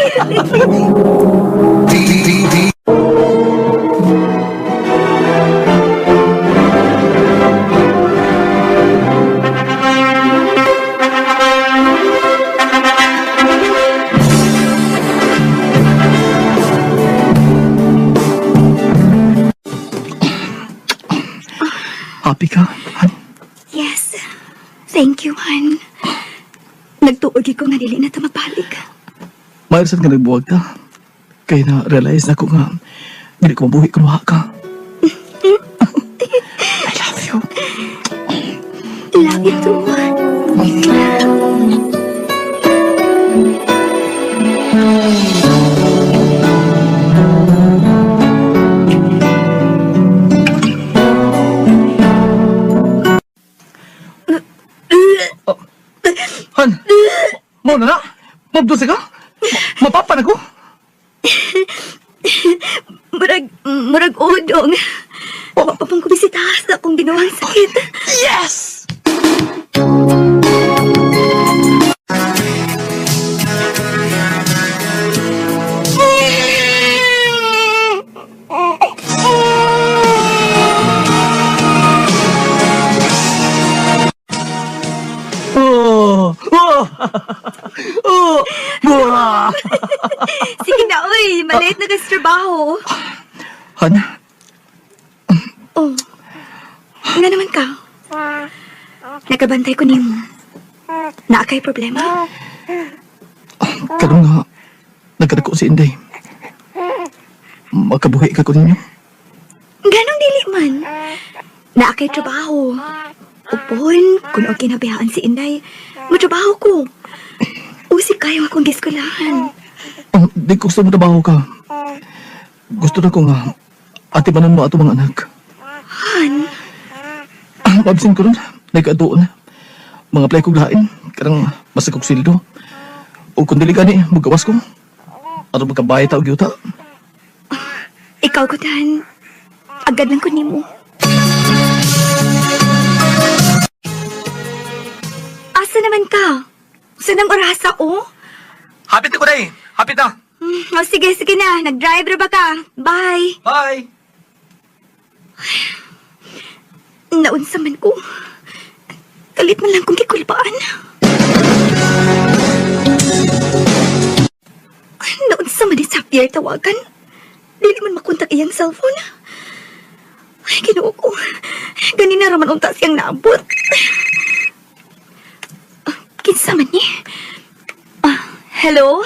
Happy ka, Han? Yes. Thank you, Han. Nagtuog ko nga dili na ta mabalik. Mayroon ka nagbuwag ka. Kaya na-realize na ko nga, hindi ko mabuhi kung maha ka. I love you. Love you too, Han. Han, mo na na? Mabdose ka? Mapapan ako? Murag udong. Mapapang kubisita sa akong ginawang sakit. Yes! Sige na, uy. Maliit na kas trabaho. Han? Oh. Nga naman ka. Nakabantay ko nimo. Naakay problema. Karong nga, nagkadako si Inday. Makabuhi ka ko ninyo? Ganong dili man. Naakay trabaho. Upon, kung okay nabiyaan si Inday, matrabaho ko. Usik kayo akong giskulahan. Di ko gusto mo trabaho ka. Gusto na ko nga, atibanan mo ato mga anak. Han? Mabsin ko ron, nagkatuon. Mga play kong lain, karang masakog sildo. O kung dili gani, magawas ko. Ato magkabayay tao gyuta. Ikaw, Kutan. Agad lang ko nimo. Asa naman ka? Sanang orasa, oh? Hapit ko day! Hapit na! Oh, sige na. Nag-drive ra ba ka? Bye! Bye! Naunsa man ko. Kalit man lang kong kikulpaan. Naunsa man ni Xavier tawagan. Dili man makontak iyang cellphone. Ay, Ginoo ko. Ganina raman unta siyang naabot. Kinsa man ni? Hello?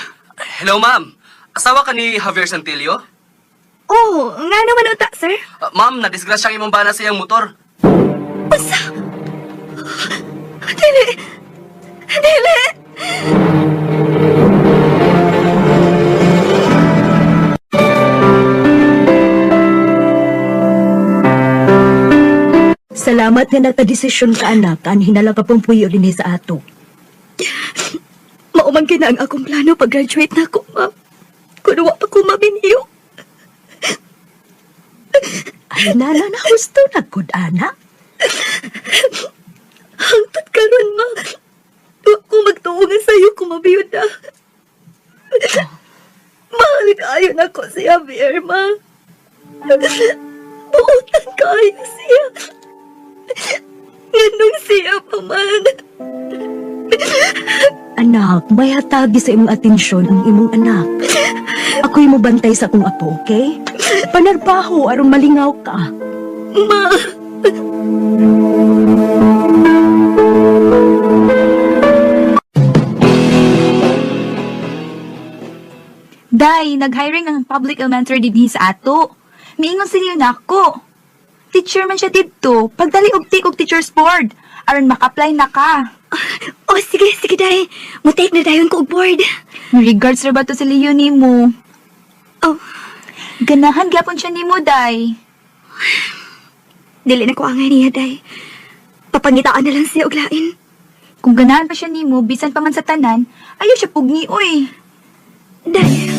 Hello, ma'am. Asawa ka ni Javier Santillo? Oh, nga naman unta, sir. Ma'am, nadisgrasyang imong bana sa iyang motor. Unsa? Dili! Dili! Salamat nga nagka-desisyon ka, anak. Hinala ka pong puyo din sa ato. Maumang na ang akong plano pag-graduate na ako, ma'am. Kung wa pa ko mabiniyo. Ay, nana na gusto na, good anak. Hangtod karon, ma. Wa ko magtuungan sa'yo kung mabiyod na. Mahal kayo na ko si Javier, ma. Buutan kayo siya. Ganun siya pa man. Anak, may hatagi sa imong atensyon ang imong anak. Ako'y mo bantay sa akong apo, okay? Panarbaho, aron malingaw ka. Ma! Day, nag-hiring ng public elementary din sa ato. Miingon sila na ako. Teacher man siya dito. Pagdali og teacher's board. Aron maka-apply na ka. Oh, sige, day. Mutake na dayon ko og board. Regards ra ba to sa Leo nimo? Oh. Ganahan gyapon siya nimo, day. Dili na ko angay niya, day. Papangitaan na lang siya og lain. Kung ganahan pa siya nimo, bisan pa man sa tanan, ayaw siya pugni, oy. Day.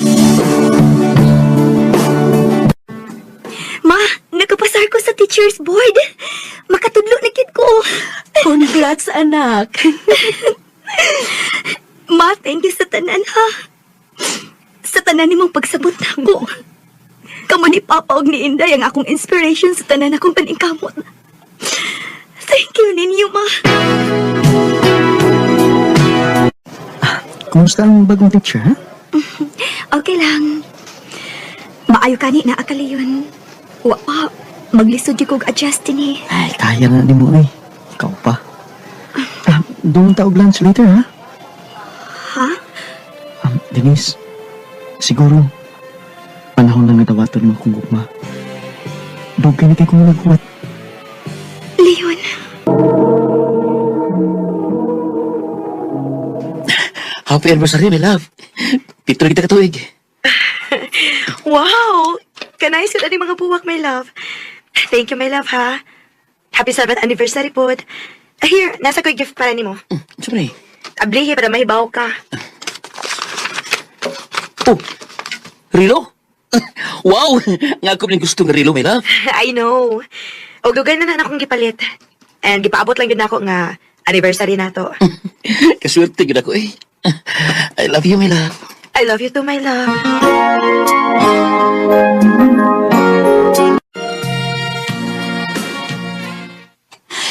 Ma, nakapasar ko sa teacher's board. Makatudlo na kid ko. Congrats, anak. Ma, thank you sa tanan, ha. Sa tanan nimong pagsabot na ko. Kamo ni Papa og ni Inday ang akong inspiration sa tanan akong paningkamot. Thank you ninyo, ma. Kumusta ang bagong teacher, ha? Okay lang. Maayo ka ni na akaliyon. Wa pa, maglisod yung kong adjust din eh. Ay, kaya na ni mo, eh. Ikaw pa. Doon taog lunch later, ha? Ha? Denise, siguro, panahon lang natawaton mo kung gugma. Doon ka na kayo kung naghuwat. Leon. Happy anniversary, my love. Pito na kita katuig. Wow! Kanais ko na ni mga buwak, my love. Thank you, my love, ha? Happy 7th anniversary po. Here, nasa ko yung gift para ni mo. Siyempre. Ablihe para mahibaw ka. Oh, Rilo? Wow! Nga ko rin gusto ng Rilo, my love. I know. O dugan na akong gipalit. And gipaabot lang yun ako nga anniversary na to. Kaswerte yun ako, eh. I love you, my love. I love you too, my love.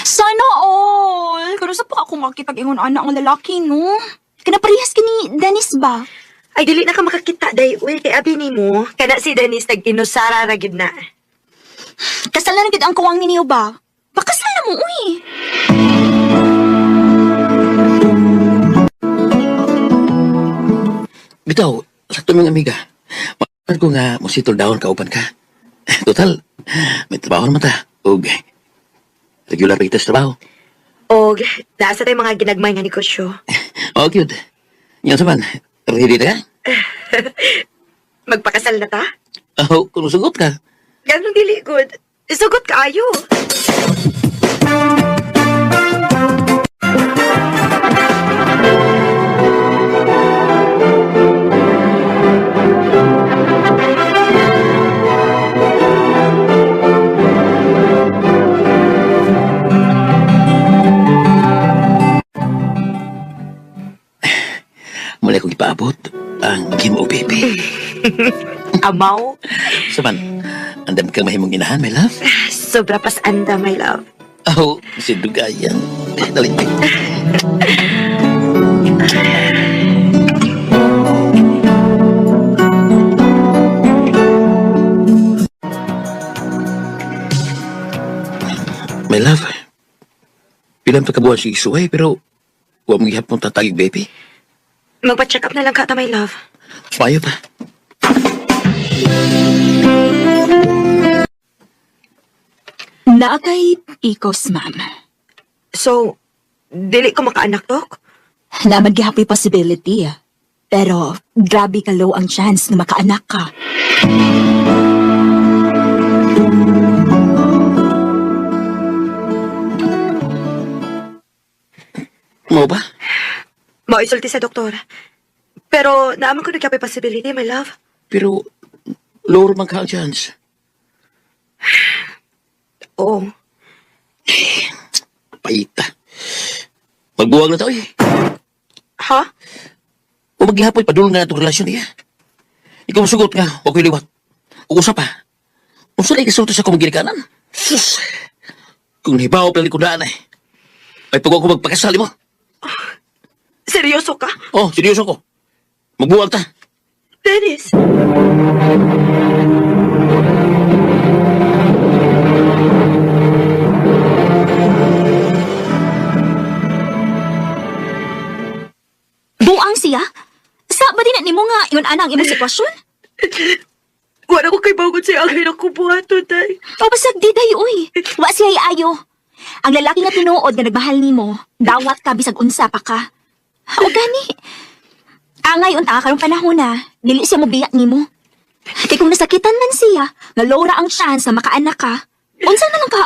Sana all! Pero sa pa ako makipag-ingon anak ang lalaki, no? Kanaparehas ka ni Dennis ba? Ay, dili na ka makakita, day. Uy, kay abi ni mo, kana si Dennis nag-inusara na gid na. Kasal na rin ang kuwang ni niyo ba? Pakasal na mo, uy! Bitaw, sa tuming amiga, makakad ko nga musitol daon kaupan ka. Total, may trabaho naman ta. Og, regular pa kita sa trabaho. Og, nasa tayo mga ginagmay nga negosyo. Oh, cute. Yan saman, ready na ka? Magpakasal na ta? Oh, kung sugot ka. Ganong dili, good. Isugot ka ayo. Muli akong ipaabot ang Gimo Baby. Amaw? Saman, andam kang mahimong inahan, my love. Sobra pas anda, my love. Oh, si Dugayan. Dali. My love, pilang pagkabuhan si Isuay, pero huwag mong ihap mong tatagig, baby. Magpa-check up na lang ka ta, my love. Sumayo pa. Naa kay Picos, ma'am. So, dili ko makaanak, Dok? Naman gihapoy possibility, ah. Pero, grabe ka low ang chance na makaanak ka. Mo ba? Maisulti sa doktor. Pero, naaman ko nagkapay possibility, my love. Pero, lower man ka ang chance. Oo. Paita. Magbuwag na to, eh. Ha? O maghihapoy, padulong na itong relasyon niya. Ikaw masugot nga, huwag ko'y liwat. O usap pa. Kung saan ay kasulto sa kumagilikanan? Sus! Kung nahibaw pala ko daan, eh. Ay pag ako magpakasali mo. Seryoso ka? Oh, seryoso ko. Magbuwag ta. Dennis! Buang siya? Sa ba din ni mo nga yun anang imong sitwasyon? Wala ko kay bawgon siya agay na kubuhato, day. O basag di day, uy. Wa siya ayo. Ang lalaki nga tinuod nga nagmahal nimo, dawat ka bisag unsa pa ka. O gani. Angay unta karong panahon na, dili siya mo biyak nimo. Kaya kung nasakitan man siya, nga lora ang chance na makaanak ka, unsa na lang ka?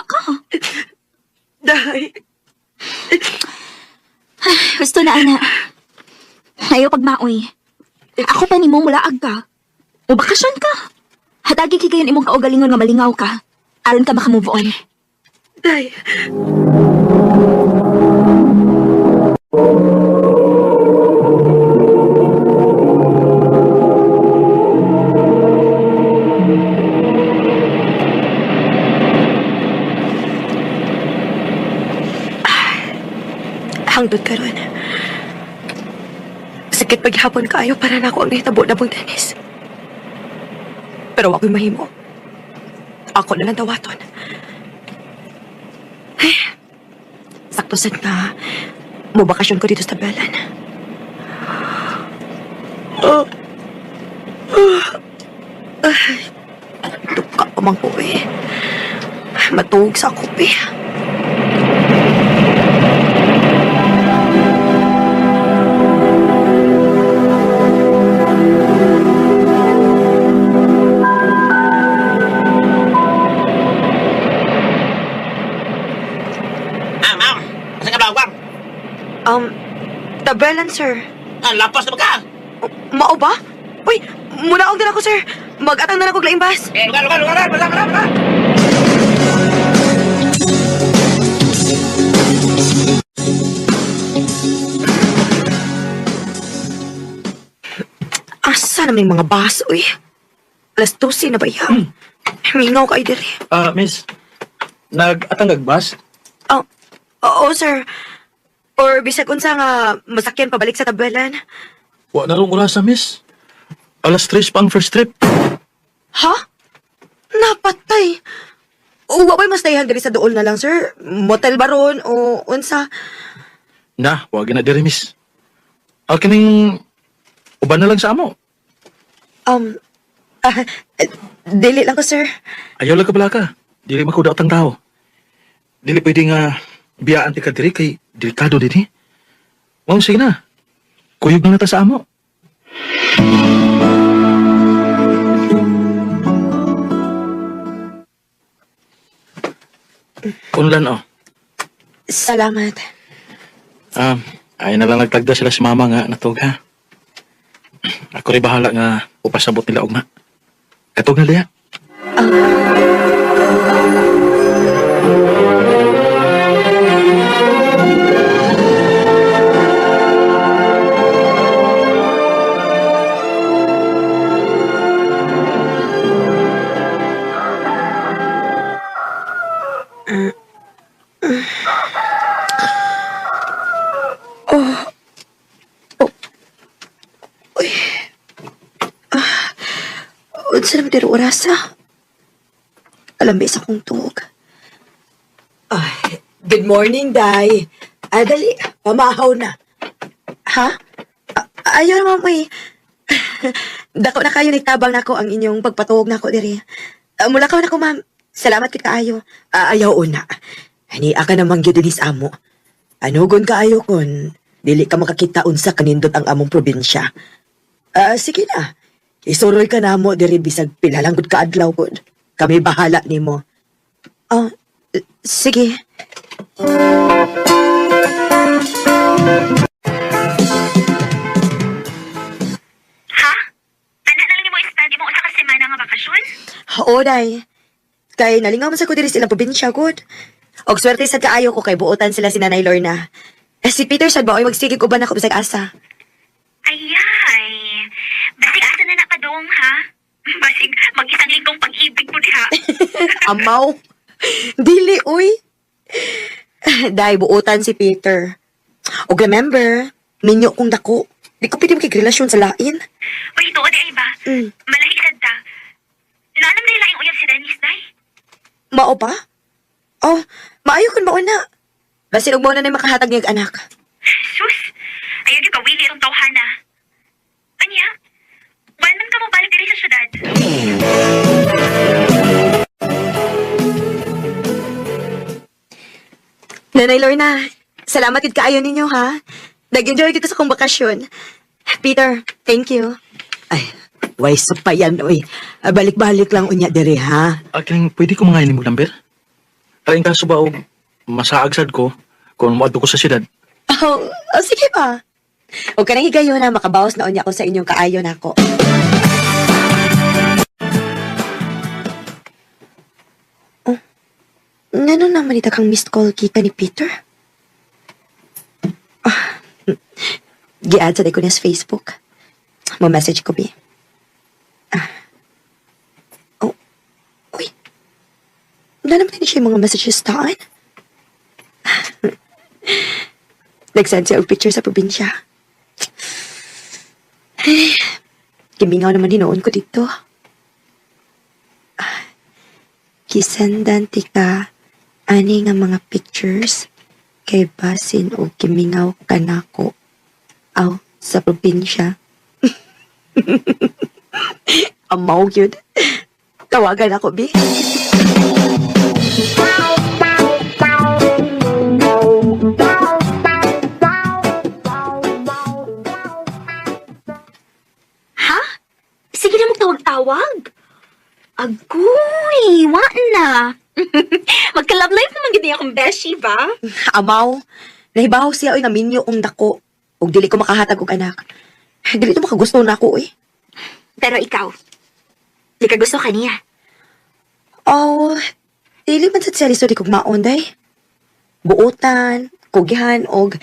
Day. Gusto na, ana. Ayaw pagmaoy. Ako pa nimo mulaag ka. O bakasyon ka. Hatagi kikayon imong kaugalingon nga malingaw ka. Aron ka makamove on. Day. Hangtod karon. Sakit paghapon kaayo para na ako ang nahitabo na mong Dennis. Pero ako'y mahimo. Ako na lang dawaton. Ay, sakto sad nga. Mubakasyon ko dito sa Belan. Ay, tuka pa man ko eh. Matuog sa ako eh. Tabelan, sir. Lapas na ba ka? Mao ba? Uy, munaog din ako, sir. Mag-atang na ako laimbas. Lugar. Asa na may mga bus, uy? Alas 12 na ba yan? Mingaw ka, Idiri. Miss, nag-atang bus? Oo, sir. Or bisag unsa nga masakyan pabalik sa tabelan. Wa na rong oras, miss. Alas 3 pa ang first trip. Ha? Napatay. O wa ba'y mas dayahan diri sa dool na lang, sir? Motel baron o unsa? Na, wag na diri, miss. Kining uban na lang sa amo. Dili lang ko, sir. Ayaw lang ka bala ka. Dili makudaot ang tao. Dili pwede nga biyaan ti ka diri kay delikado din eh. Wow, sige na. Kuyog na nata sa amo. Unlan, oh. Salamat. Ay na lang nagtagda sila si mama nga natog ha. Ako rin bahala nga upasabot nila ugma. Katog na liya. Unsa naman dito orasa? Alambis akong tuog. Good morning, Day. Dali, pamahaw na. Ha? Ayaw naman mo eh. Dako na kayo nagtabang na ko ang inyong pagpatuog na ko diri. Mulakaw na ko, ma'am. Salamat kit kaayo. Ayaw una. Hania ka namang gidinis amo. Anugon kaayo kon dili ka makakita unsa kanindot ang among probinsya. Sige na. Isuroy ka na mo diri bisag pila lang gud ka adlaw gud. Kami bahala nimo. Sige. Ha? Anak na lang ni mo study mo usa ka semana nga bakasyon? Oo, Day. Kay nalingaw man sa ko diri silang probinsya gud. Og swerte sa kaayo ko kay buotan sila si Nanay Lorna. Si Peter sad ba oy magsigig uban ako bisag asa. Ayay. Basig asa na napadong, ha? Basig mag-isang linggong pag-ibig mo diha. Amaw. Dili, uy. Day, buotan si Peter. Og remember, minyo kong dako. Di ko pwede makikrelasyon sa lain. Uy, tuod ay ba? Malahi sad ta. Nanam na yung uyab si Dennis, Day? Mao ba? Oh, maayo kun mauna. Basin og mauna na makahatag niyag anak. Sus, ayaw di ka wili ang tawhana. Anya, wala man ka mo balik diri sa syudad. Nanay Lorna, salamat gid kaayo ninyo, ha? Nag-enjoy gid ko sa kong bakasyon. Peter, thank you. Ay, way sa pa yan, oy. Balik-balik lang unya diri, ha? Aking, pwede ko mga mo number? Aking kaso ba o masaagsad ko kung maadto ko sa siyudad? Sige pa. Huwag ka nang higayo na makabawas na unya ko sa inyong kaayo na ako. Ngano naman ita kang missed call kita ni Peter? Gi-add sa ko niya sa Facebook. Mo-message ko, bi. Uy. Wala naman din siya yung mga messages taan. Nag-send siya og picture sa probinsya. Kimingaw naman hinoon ko dito. Kisandan tika ani nga mga pictures kay basin o kimingaw ka nako aw sa probinsya. Amaw yun. Tawagan ako, bi. Ha? Sige na magtawag-tawag. Agoy, wa na. Magka-love life naman gini akong beshi, ba? Amaw, nahibaw siya oy nga minyo ang dako. Ug dili ko makahatag og anak. Dili to makagusto na ako, eh. Pero ikaw, di ka gusto kaniya. Oh, dili man sa siya lisod kog maon, day. Buotan, kugihan, og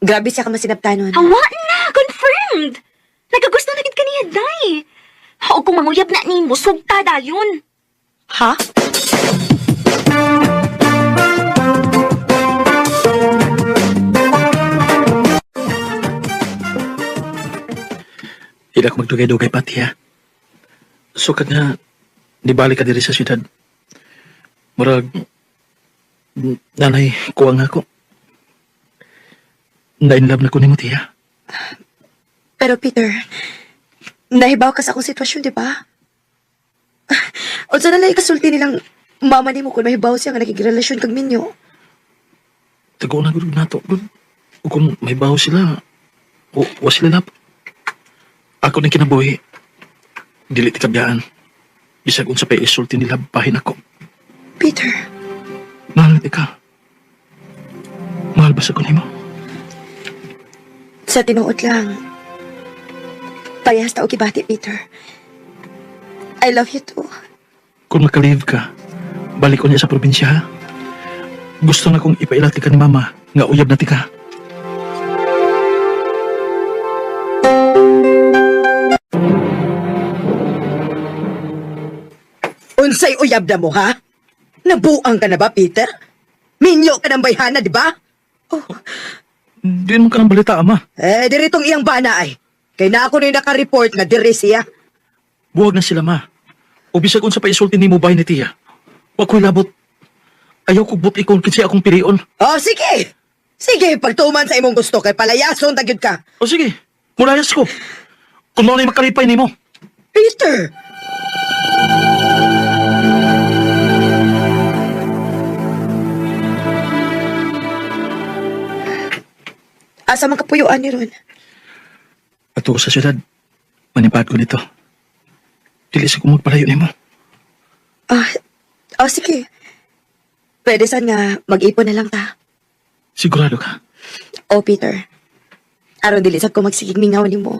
grabe siya ka masinabtanon. Awa na, confirmed. Nagagusto na gid kaniya, day. O kung manguyab na nimo, sugta dayon. Ha? Hindi ako magdugay-dugay pati, ha? Sukat nga, di balik ka diri sa siyudad. Murag, nanay, kuha nga ako. Na-inlove na ko ni mo, tiya. Pero Peter, nahibaw ka sa akong sitwasyon, di ba? O sana lang ikasulti nilang mama ni mo kung mahibaw siya nga nagigrelasyon kag minyo. Tago na gud nato. O kung may baho sila, o sila na. Ako nang kinabuhi. Dili ti kabiyaan. Bisag unsa pay isulti nila bahin ako. Peter. Mahal ti ka. Mahal ba sa kunimo? Sa tinuod lang, parehas ta og gibati, Peter. I love you too. Kung makalive ka, balik ko niya sa probinsya, ha? Gusto na kong ipailati ka ni mama nga uyab na ti ka. Unsay uyab na mo, ha? Nabuang ka na ba, Peter? Minyo ka ng bayhana, di ba? Di mo ka ng balita, ama. Diritong iyang bana ay. Kaya na ako na naka-report na diri siya. Buwag na sila, ma. O bisag unsa pa isulti ni mo bahay ni tiya. Wa ko'y labot. Ayaw ko but ikon kinsi akong pirion. Oh, sige! Sige, pagtuman sa imong gusto kay palayason tagyud ka. O sige, mulayas ko. Kung mo na makalipay ni mo. Peter! Asa man kapuyuan ni Ron? Ato ko sa syudad. Manipad ko nito. Dili sa kung magpalayo ni mo. Sige. Pwede saan nga mag-ipon na lang ta. Sigurado ka? Oh, Peter. Aron dili sad ko magsigig mingaw ni mo.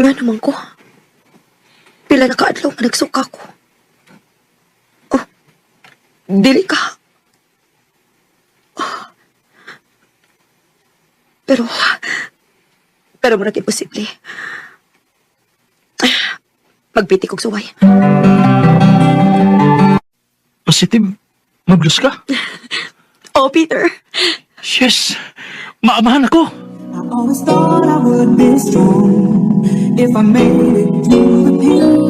Nga naman ko. Pila na kaadlaw nga nagsuka ko. Oh, dili ka. Oh. Pero murag imposible. Magpiti kog suway. Positive? Mag-lose ka? Oh, Peter. Yes. Maamahan ako. I always thought I would be strong if I made it through the pain.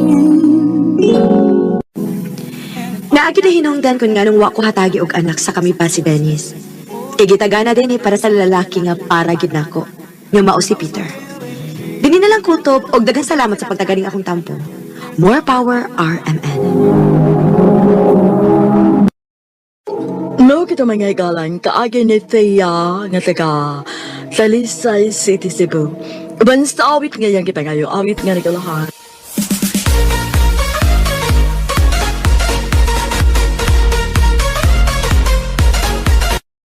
Naagi na hinungdan kung nga nung wa ko hatagi og anak sa kami pa si Dennis. Kay gitagana din para sa lalaki nga para gid nako. Nga mao si Peter. Dini na lang kutob og daghang salamat sa pagtagaling akong tampo. More power, RMN. No, kita mga igalan, kaagi ni Thea nga taga Talisay City, Cebu. Bansa awit ngayon kita ngayon, awit nga nagalahan.